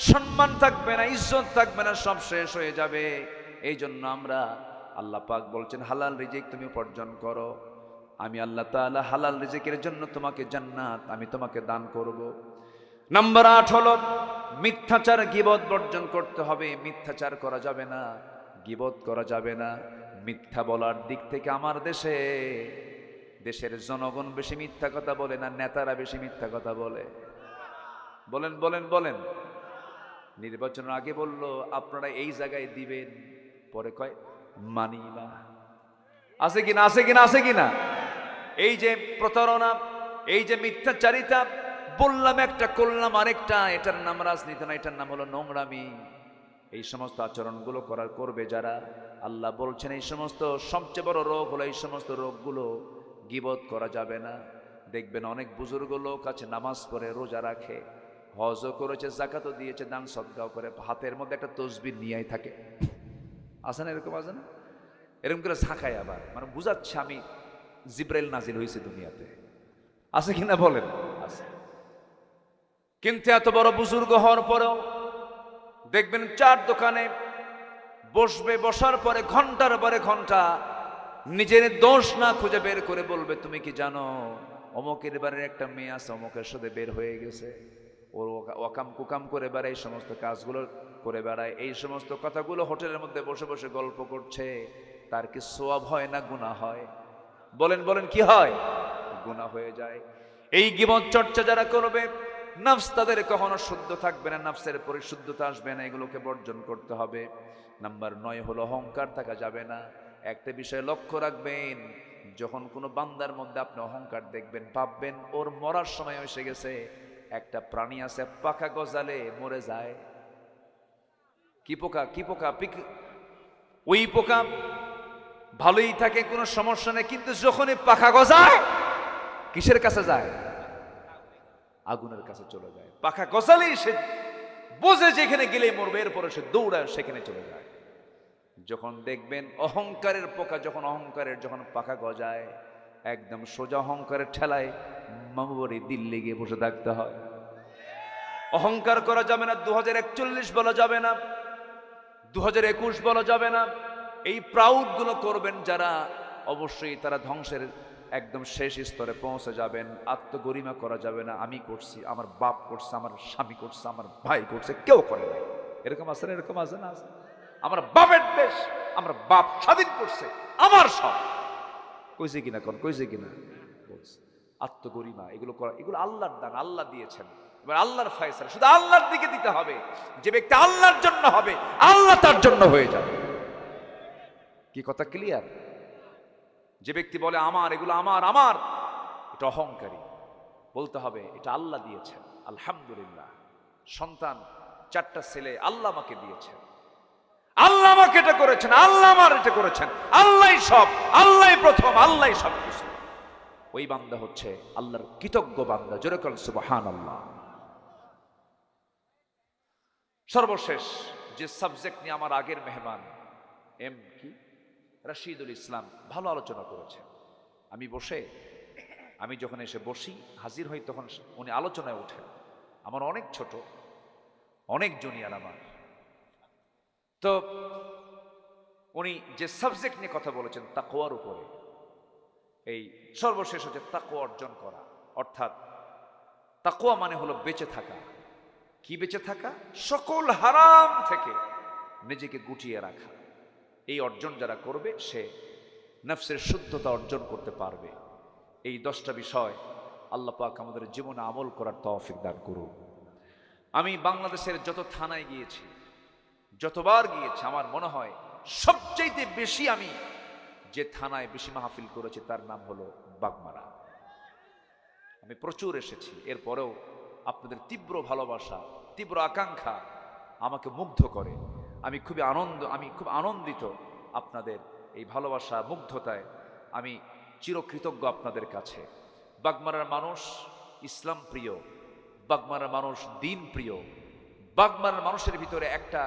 সম্মান থাকবে না, ইজ্জত থাকবে না, সব শেষ হয়ে যাবে। এই জন্য আমরা, আল্লাহ পাক বলছেন হালাল রিজিক তুমি উপার্জন করো। আমি আল্লাহ তাআলা হালাল রিজিকের জন্য তোমাকে জান্নাত আমি তোমাকে দান করব। নাম্বার 8 হলো মিথ্যাচার গীবত বর্জন করতে হবে। মিথ্যাচার করা যাবে না, গীবত করা যাবে না। মিথ্যা বলার দিক থেকে আমার দেশের জনগণ বেশি মিথ্যা কথা বলে না নেতারা বেশি মিথ্যা কথা বলে? বলেন বলেন বলেন। নির্বাচনের আগে বলল আপনারা এই জায়গায় দিবেন, পরে কয় মানি না। আছে কিনা আছে কিনা আছে কিনা? এই যে প্রতারণা, এই যে মিথ্যাচারিতা, বললাম একটা করলাম আরেকটা, এটার নাম রাজনীতি না, এটার নাম হলো নোংরামি। এই সমস্ত আচরণগুলো করবে যারা, আল্লাহ বলছেন এই সমস্ত সবচেয়ে বড় রোগ হলো এই সমস্ত রোগগুলো গীবত করা যাবে না। দেখবেন অনেক বুজুর্গ লোক আছে নামাজ পড়ে রোজা রাখে, হজও করেছে, জাকাতও দিয়েছে, দান সদকাও করে, হাতের মধ্যে একটা তসবিহ নিয়েই থাকে। আছে না এরকম? আছে না? এরকম করে ঝাঁকায় আবার, মানে বুঝাচ্ছে আমি জিব্রাইল নাজিল হয়েছে দুনিয়াতে। আছে কিনা বলেন? আছে। কিন্তু এত বড় বুজুর্গ হওয়ার পরেও দেখবেন চার দোকানে বসবে, বসার পরে ঘন্টার পরে ঘন্টা নিজের দোষ না খুঁজে বের করে বলবে তুমি কি জানো অমুকের বাড়ির একটা মেয়ে আছে অমুকের সাথে বের হয়ে গেছে, ওর ওয়াকাম কুকাম করে বেড়ায়, এই সমস্ত কাজগুলো করে বেড়ায়, এই সমস্ত কথাগুলো হোটেলের মধ্যে বসে বসে গল্প করছে। তার কি সওয়াব হয় না গুনাহ হয়? বলেন বলেন, কি হয়? গুনাহ হয়ে যায়। এই গীবত চর্চা যারা করবে নফস তাদের কখনো শুদ্ধ থাকবে না, নফসের পরিশুদ্ধতা আসবে না, এগুলোকে বর্জন করতে হবে। নাম্বার 9 হলো অহংকার থাকা যাবে না। একটা বিষয় লক্ষ্য রাখবেন, যখন কোনো বান্দার মধ্যে আপনি অহংকার দেখবেন, ভাববেন ওর মরার সময় এসে গেছে। একটা প্রাণী আছে পাখা গজালে মরে যায়। কি পোকা? কি পোকা? ওই পোকা ভালোই থাকে, কোনো সমস্যা নেই, কিন্তু যখনই পাখা গজায় কিসের কাছে যায়? আগুনের কাছে চলে যায়। পাখা গজালেই সে বোঝে যেখানে গেলেই মরবে, এরপরে সে দৌড়ায় সেখানে চলে যায়। যখন দেখবেন অহংকারের পোকা যখন পাখা গজায়, একদম সোজা অহংকারের ঠেলায় মামুবাড়ি দিল্লি গিয়ে বসে থাকতে হয়। অহংকার করা যাবে না। 2041 বলা যাবে না, 2021 বলা যাবে না। এই প্রাউড গুলো করবেন যারা, অবশ্যই তারা ধ্বংসের একদম শেষ স্তরে পৌঁছে যাবেন। আত্মগরিমা করা যাবে না, আমি করছি, আমার বাপ করছে, আমার স্বামী করছে, আমার ভাই করছে, কেউ করে না। এরকম আছে না? এরকম আছে না? আছে। আমার বাপের দেশ, আমার বাপ স্বাধীন করছে, আমার সব কইছে কিনা কোন? কইছে কিনা? আত্মগরিমা এগুলো করা, এগুলো আল্লাহর দান, আল্লাহ দিয়েছেন। এবার আল্লাহর ফয়সালা শুধু আল্লাহর দিকে দিতে হবে। যে ব্যক্তি আল্লাহর জন্য হবে, আল্লাহ তার জন্য হয়ে যাবে। কি কথা ক্লিয়ার? যে ব্যক্তি বলে আমার, এগুলো আমার আমার, এটা অহংকারী। বলতে হবে এটা আল্লাহ দিয়েছেন, আলহামদুলিল্লাহ। সন্তান 4টা ছেলে আল্লাহ আমাকে দিয়েছেন, আল্লাহ আমাকে এটা করেছেন, আল্লাহ আমার এটা করেছেন, আল্লাহই সব, আল্লাহই প্রথম, আল্লাহই সব কিছু। ওই বান্দা হচ্ছে আল্লাহর কৃতজ্ঞ বান্দা। জোরে বলেন সুবহানাল্লাহ। সর্বশেষ যে সাবজেক্ট নিয়ে আমার আগের মেহমান রাশিদুল ইসলাম ভালো আলোচনা করেছেন। আমি যখন এসে বসি হাজির হই, তখন উনি আলোচনায় ওঠেন। আমার অনেক ছোট, অনেক জুনিয়র আমার। তো উনি যে সাবজেক্ট নিয়ে কথা বলেছেন তাকওয়ার উপরে, এই সর্বশেষ হচ্ছে তাকওয়া অর্জন করা। অর্থাৎ তাকওয়া মানে হলো বেঁচে থাকা। কি বেঁচে থাকা? সকল হারাম থেকে নিজেকে গুটিয়ে রাখা। এই অর্জন যারা করবে সে নফসের শুদ্ধতা অর্জন করতে পারবে। এই 10টা বিষয় আল্লাহ পাক আমাদের জীবনে আমল করার তৌফিক দান করুন। আমি বাংলাদেশের যত থানায় গিয়েছি, যতবার গিয়েছি, আমার মনে হয় সবচাইতে বেশি আমি যে থানায় বেশি মাহফিল করেছি তার নাম হলো বাগমারা। আমি প্রচুর এসেছি, এরপরেও আপনাদের তীব্র ভালোবাসা, তীব্র আকাঙ্ক্ষা আমাকে মুগ্ধ করে। আমি খুব আনন্দিত আপনাদের এই ভালোবাসা, মুগ্ধতায়। আমি চিরকৃতজ্ঞ আপনাদের কাছে। বাগমারার মানুষ ইসলাম প্রিয়, বাগমারার মানুষ দিন প্রিয়। বাগমারার মানুষের ভিতরে একটা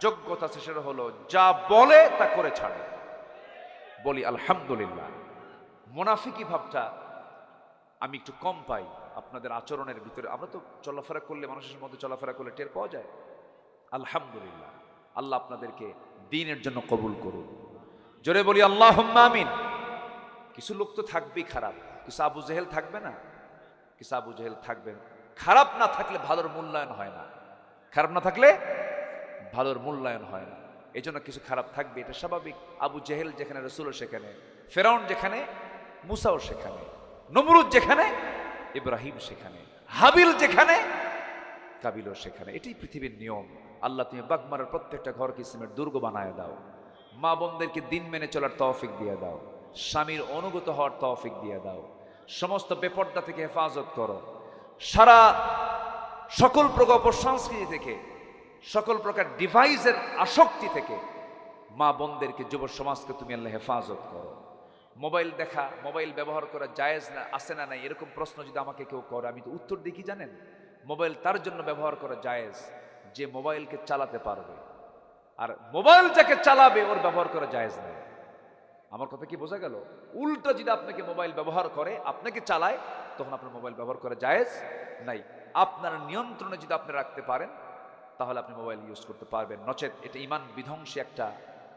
যোগ্যতা আছে, সেটা হলো যা বলে তা করে ছাড়ে। বলি আলহামদুলিল্লাহ। মুনাফিকি ভাবটা আমি একটু কম পাই আপনাদের আচরণের ভিতরে। আমরা তো চলাফেরা করলে, মানুষের মধ্যে চলাফেরা করলে টের পাওয়া যায়। আলহামদুলিল্লাহ। আল্লাহ আপনাদেরকে দ্বীনের জন্য কবুল করুন। জোরে বলি আল্লাহুম্মা আমিন। কিছু লোক তো থাকবেই খারাপ, কিছু আবু জেহেল থাকবে না, কিছু আবু জেহেল থাকবে। খারাপ না থাকলে ভালোর মূল্যায়ন হয় না, খারাপ না থাকলে ভালোর মূল্যায়ন হয় না। এই জন্য কিছু খারাপ থাকবে, এটা স্বাভাবিক। আবু জেহেল যেখানে রসুলও সেখানে, ফেরাউন যেখানে মুসাও সেখানে, নমরুদ যেখানে ইব্রাহিম সেখানে, হাবিল যেখানে কাবিলও সেখানে। এটাই পৃথিবীর নিয়ম। আল্লাহ তুমি বাগমারের প্রত্যেকটা ঘরকে ইসলামের দুর্গ বানায় দাও, মা বোনদেরকে দিন মেনে চলার তৌফিক দিয়ে দাও, স্বামীর অনুগত হওয়ার তৌফিক দিয়ে দাও, সমস্ত বেপর্দা থেকে হেফাজত করো, সারা সকল প্রকার অপসংস্কৃতি থেকে, সকল প্রকার ডিভাইসের আসক্তি থেকে মা বোনদেরকে, যুব সমাজকে তুমি আল্লাহ হেফাজত করো। মোবাইল দেখা, মোবাইল ব্যবহার করা জায়েজ না আছে না নাই, এরকম প্রশ্ন যদি আমাকে কেউ করে, আমি তো উত্তর দিই কি জানেন? মোবাইল তার জন্য ব্যবহার করা জায়েজ যে মোবাইলকে চালাতে পারবে, আর মোবাইল যাকে চালাবে ওর ব্যবহার করা জায়েজ নেই। আমার কথা কি বোঝা গেল? উল্টো যদি আপনাকে মোবাইল ব্যবহার করে, আপনাকে চালায়, তখন আপনার মোবাইল ব্যবহার করা জায়েজ নাই। আপনার নিয়ন্ত্রণে যদি আপনি রাখতে পারেন তাহলে আপনি মোবাইল ইউজ করতে পারবেন, নচেত এটা ইমান বিধ্বংসী একটা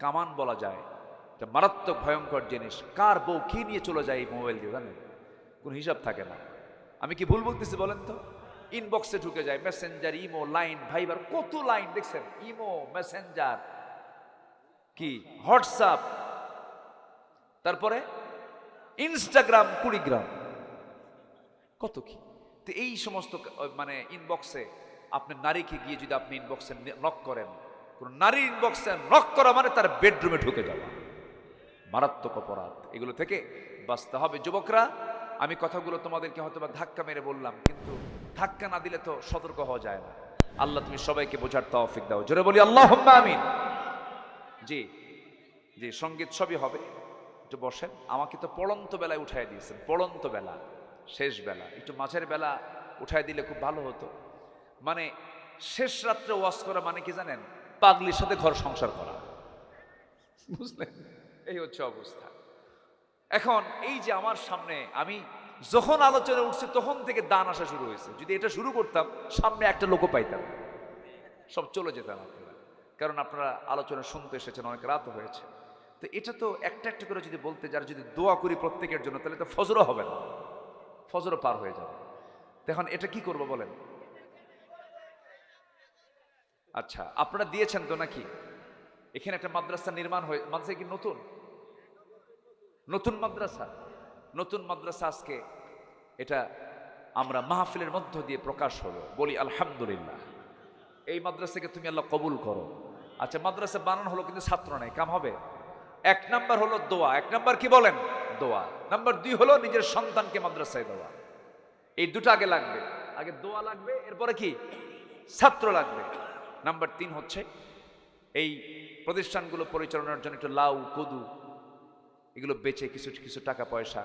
কামান বলা যায়। এটা মারাত্মক ভয়ঙ্কর জিনিস। কার বউ কি নিয়ে চলে যায় এই মোবাইল দিয়ে, জানেন? কোন হিসাব থাকে না। আমি কি ভুল বলতেছি বলেন তো? ইনবক্সে ঢুকে যায়, মেসেঞ্জার, ইমো, লাইন, ভাইবার, কত লাইন দেখছেন, ইমো, মেসেঞ্জার, কি হোয়াটসঅ্যাপ, তারপরে ইনস্টাগ্রাম, কুড়িগ্রাম, কত কি। তো এই সমস্ত মানে ইনবক্সে আপনার নারীকে গিয়ে যদি আপনি ইনবক্সে নক করেন, কোন নারীর ইনবক্সে নক করা মানে তার বেডরুমে ঢুকে যাওয়া, মারাত্মক অপরাধ। এগুলো থেকে বাঁচতে হবে যুবকরা। আমি কথাগুলো তোমাদেরকে হয়তো বা ধাক্কা মেরে বললাম, কিন্তু ধাক্কা না দিলে তো সতর্ক হওয়া যায় না। আল্লাহ তুমি সবাইকে বোঝার তৌফিক দাও, জোরে বলি আল্লাহুম্মা আমিন। জি জি, সঙ্গীত সবই হবে, একটু বসেন। আমাকে তো পড়ন্ত বেলায় উঠাই দিয়েছেন, পড়ন্ত বেলা, শেষ বেলা, একটু মাঝের বেলা উঠাই দিলে খুব ভালো হতো। মানে শেষ রাত্রে ওয়াজ করা মানে কি জানেন? পাগলির সাথে ঘর সংসার করা, বুঝলেন? এই হচ্ছে অবস্থা। এখন এই যে আমার সামনে, আমি যখন আলোচনা উঠছে তখন থেকে দান আসা শুরু হয়েছে। যদি এটা শুরু করতাম, সামনে একটা লোকও পাইতাম, সব চলে যেতাম আপনারা, কারণ আপনারা আলোচনা শুনতে এসেছেন, অনেক রাত হয়েছে। তো এটা তো একটা একটা করে যদি বলতে, যারা যদি দোয়া করি প্রত্যেকের জন্য, তাহলে তো ফজরও হবে না, ফজরও পার হয়ে যাবে। এখন এটা কি করব বলেন? আচ্ছা, আপনারা দিয়েছেন তো নাকি? এখানে একটা মাদ্রাসা নির্মাণ হয়ে, মাদ্রাসা কি নতুন? নতুন মাদ্রাসা, নতুন মাদ্রাসা আজকে এটা আমরা মাহফিলের মধ্য দিয়ে প্রকাশ হলো, বলি আলহামদুলিল্লাহ। এই মাদ্রাসাকে তুমি আল্লাহ কবুল করো। আচ্ছা, মাদ্রাসা বানানো হলো কিন্তু ছাত্র নাই, কাম হবে? এক নাম্বার হলো দোয়া, এক নাম্বার কি বলেন? দোয়া। নাম্বার 2 হলো নিজের সন্তানকে মাদ্রাসায় দেওয়া। এই দুটো আগে লাগবে, আগে দোয়া লাগবে, এরপরে কি? ছাত্র লাগবে। নাম্বার 3 হচ্ছে এই প্রতিষ্ঠানগুলো পরিচালনার জন্য একটু লাউ, কদু এগুলো বেচে কিছু কিছু টাকা পয়সা,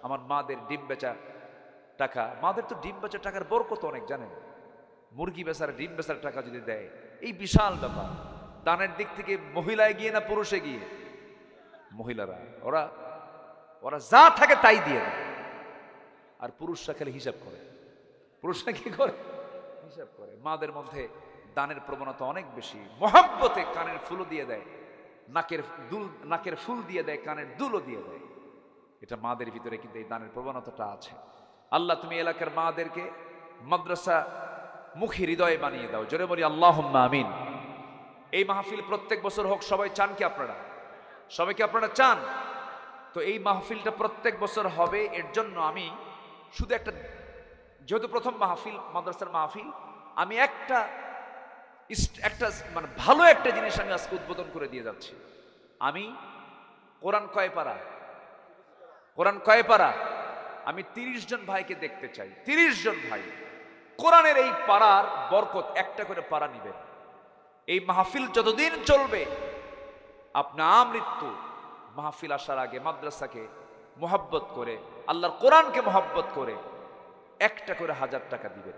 আমার মাদের ডিম বেচা টাকা, মাদের তো ডিম বেচা টাকার বরকত অনেক, জানেন? মুরগি বেচার, ডিম বেচার টাকা যদি দেয়, এই বিশাল ব্যাপার। দানের দিক থেকে মহিলায় গিয়ে না পুরুষে গিয়ে? মহিলারা, ওরা ওরা যা থাকে তাই দিয়ে দেয়, আর পুরুষরা খালি হিসাব করে। পুরুষরা কি করে? হিসাব করে। মাদের মধ্যে দানের প্রবণতা অনেক বেশি, মহব্বতে কানের ফুলও দিয়ে দেয়, নাকের ফুল দিয়ে দেয়, কানের দুলও দিয়ে দেয়। এটা মাদের ভিতরে কিন্তু এই দানের প্রবণতাটা আছে। আল্লাহ তুমি এলাকার মাদেরকে মাদ্রাসা মুখী হৃদয়ে বানিয়ে দাও, জোরে বলি আল্লাহুম্মা আমিন। এই মাহফিল প্রত্যেক বছর হোক, সবাই চান কি আপনারা? সবাইকে আপনারা চান তো? এই মাহফিলটা প্রত্যেক বছর হবে, এর জন্য আমি শুধু একটা, যেহেতু প্রথম মাহফিল, মাদ্রাসার মাহফিল, আমি একটা মানে ভালো একটা জিনিস আমি আজকে উদ্বোধন করে দিয়ে যাচ্ছি। আমি কোরআন কয় পারা? কোরআন কয় পারা? আমি 30 জন ভাইকে দেখতে চাই, 30 জন ভাই কোরআনের এই পারার বরকত, একটা করে পারা নিবেন। এই মাহফিল যতদিন চলবে, আপনার আমৃত্যু মাহফিল আসার আগে মাদ্রাসাকে মোহাব্বত করে, আল্লাহর কোরআনকে মোহাব্বত করে একটা করে 1000 টাকা দিবেন।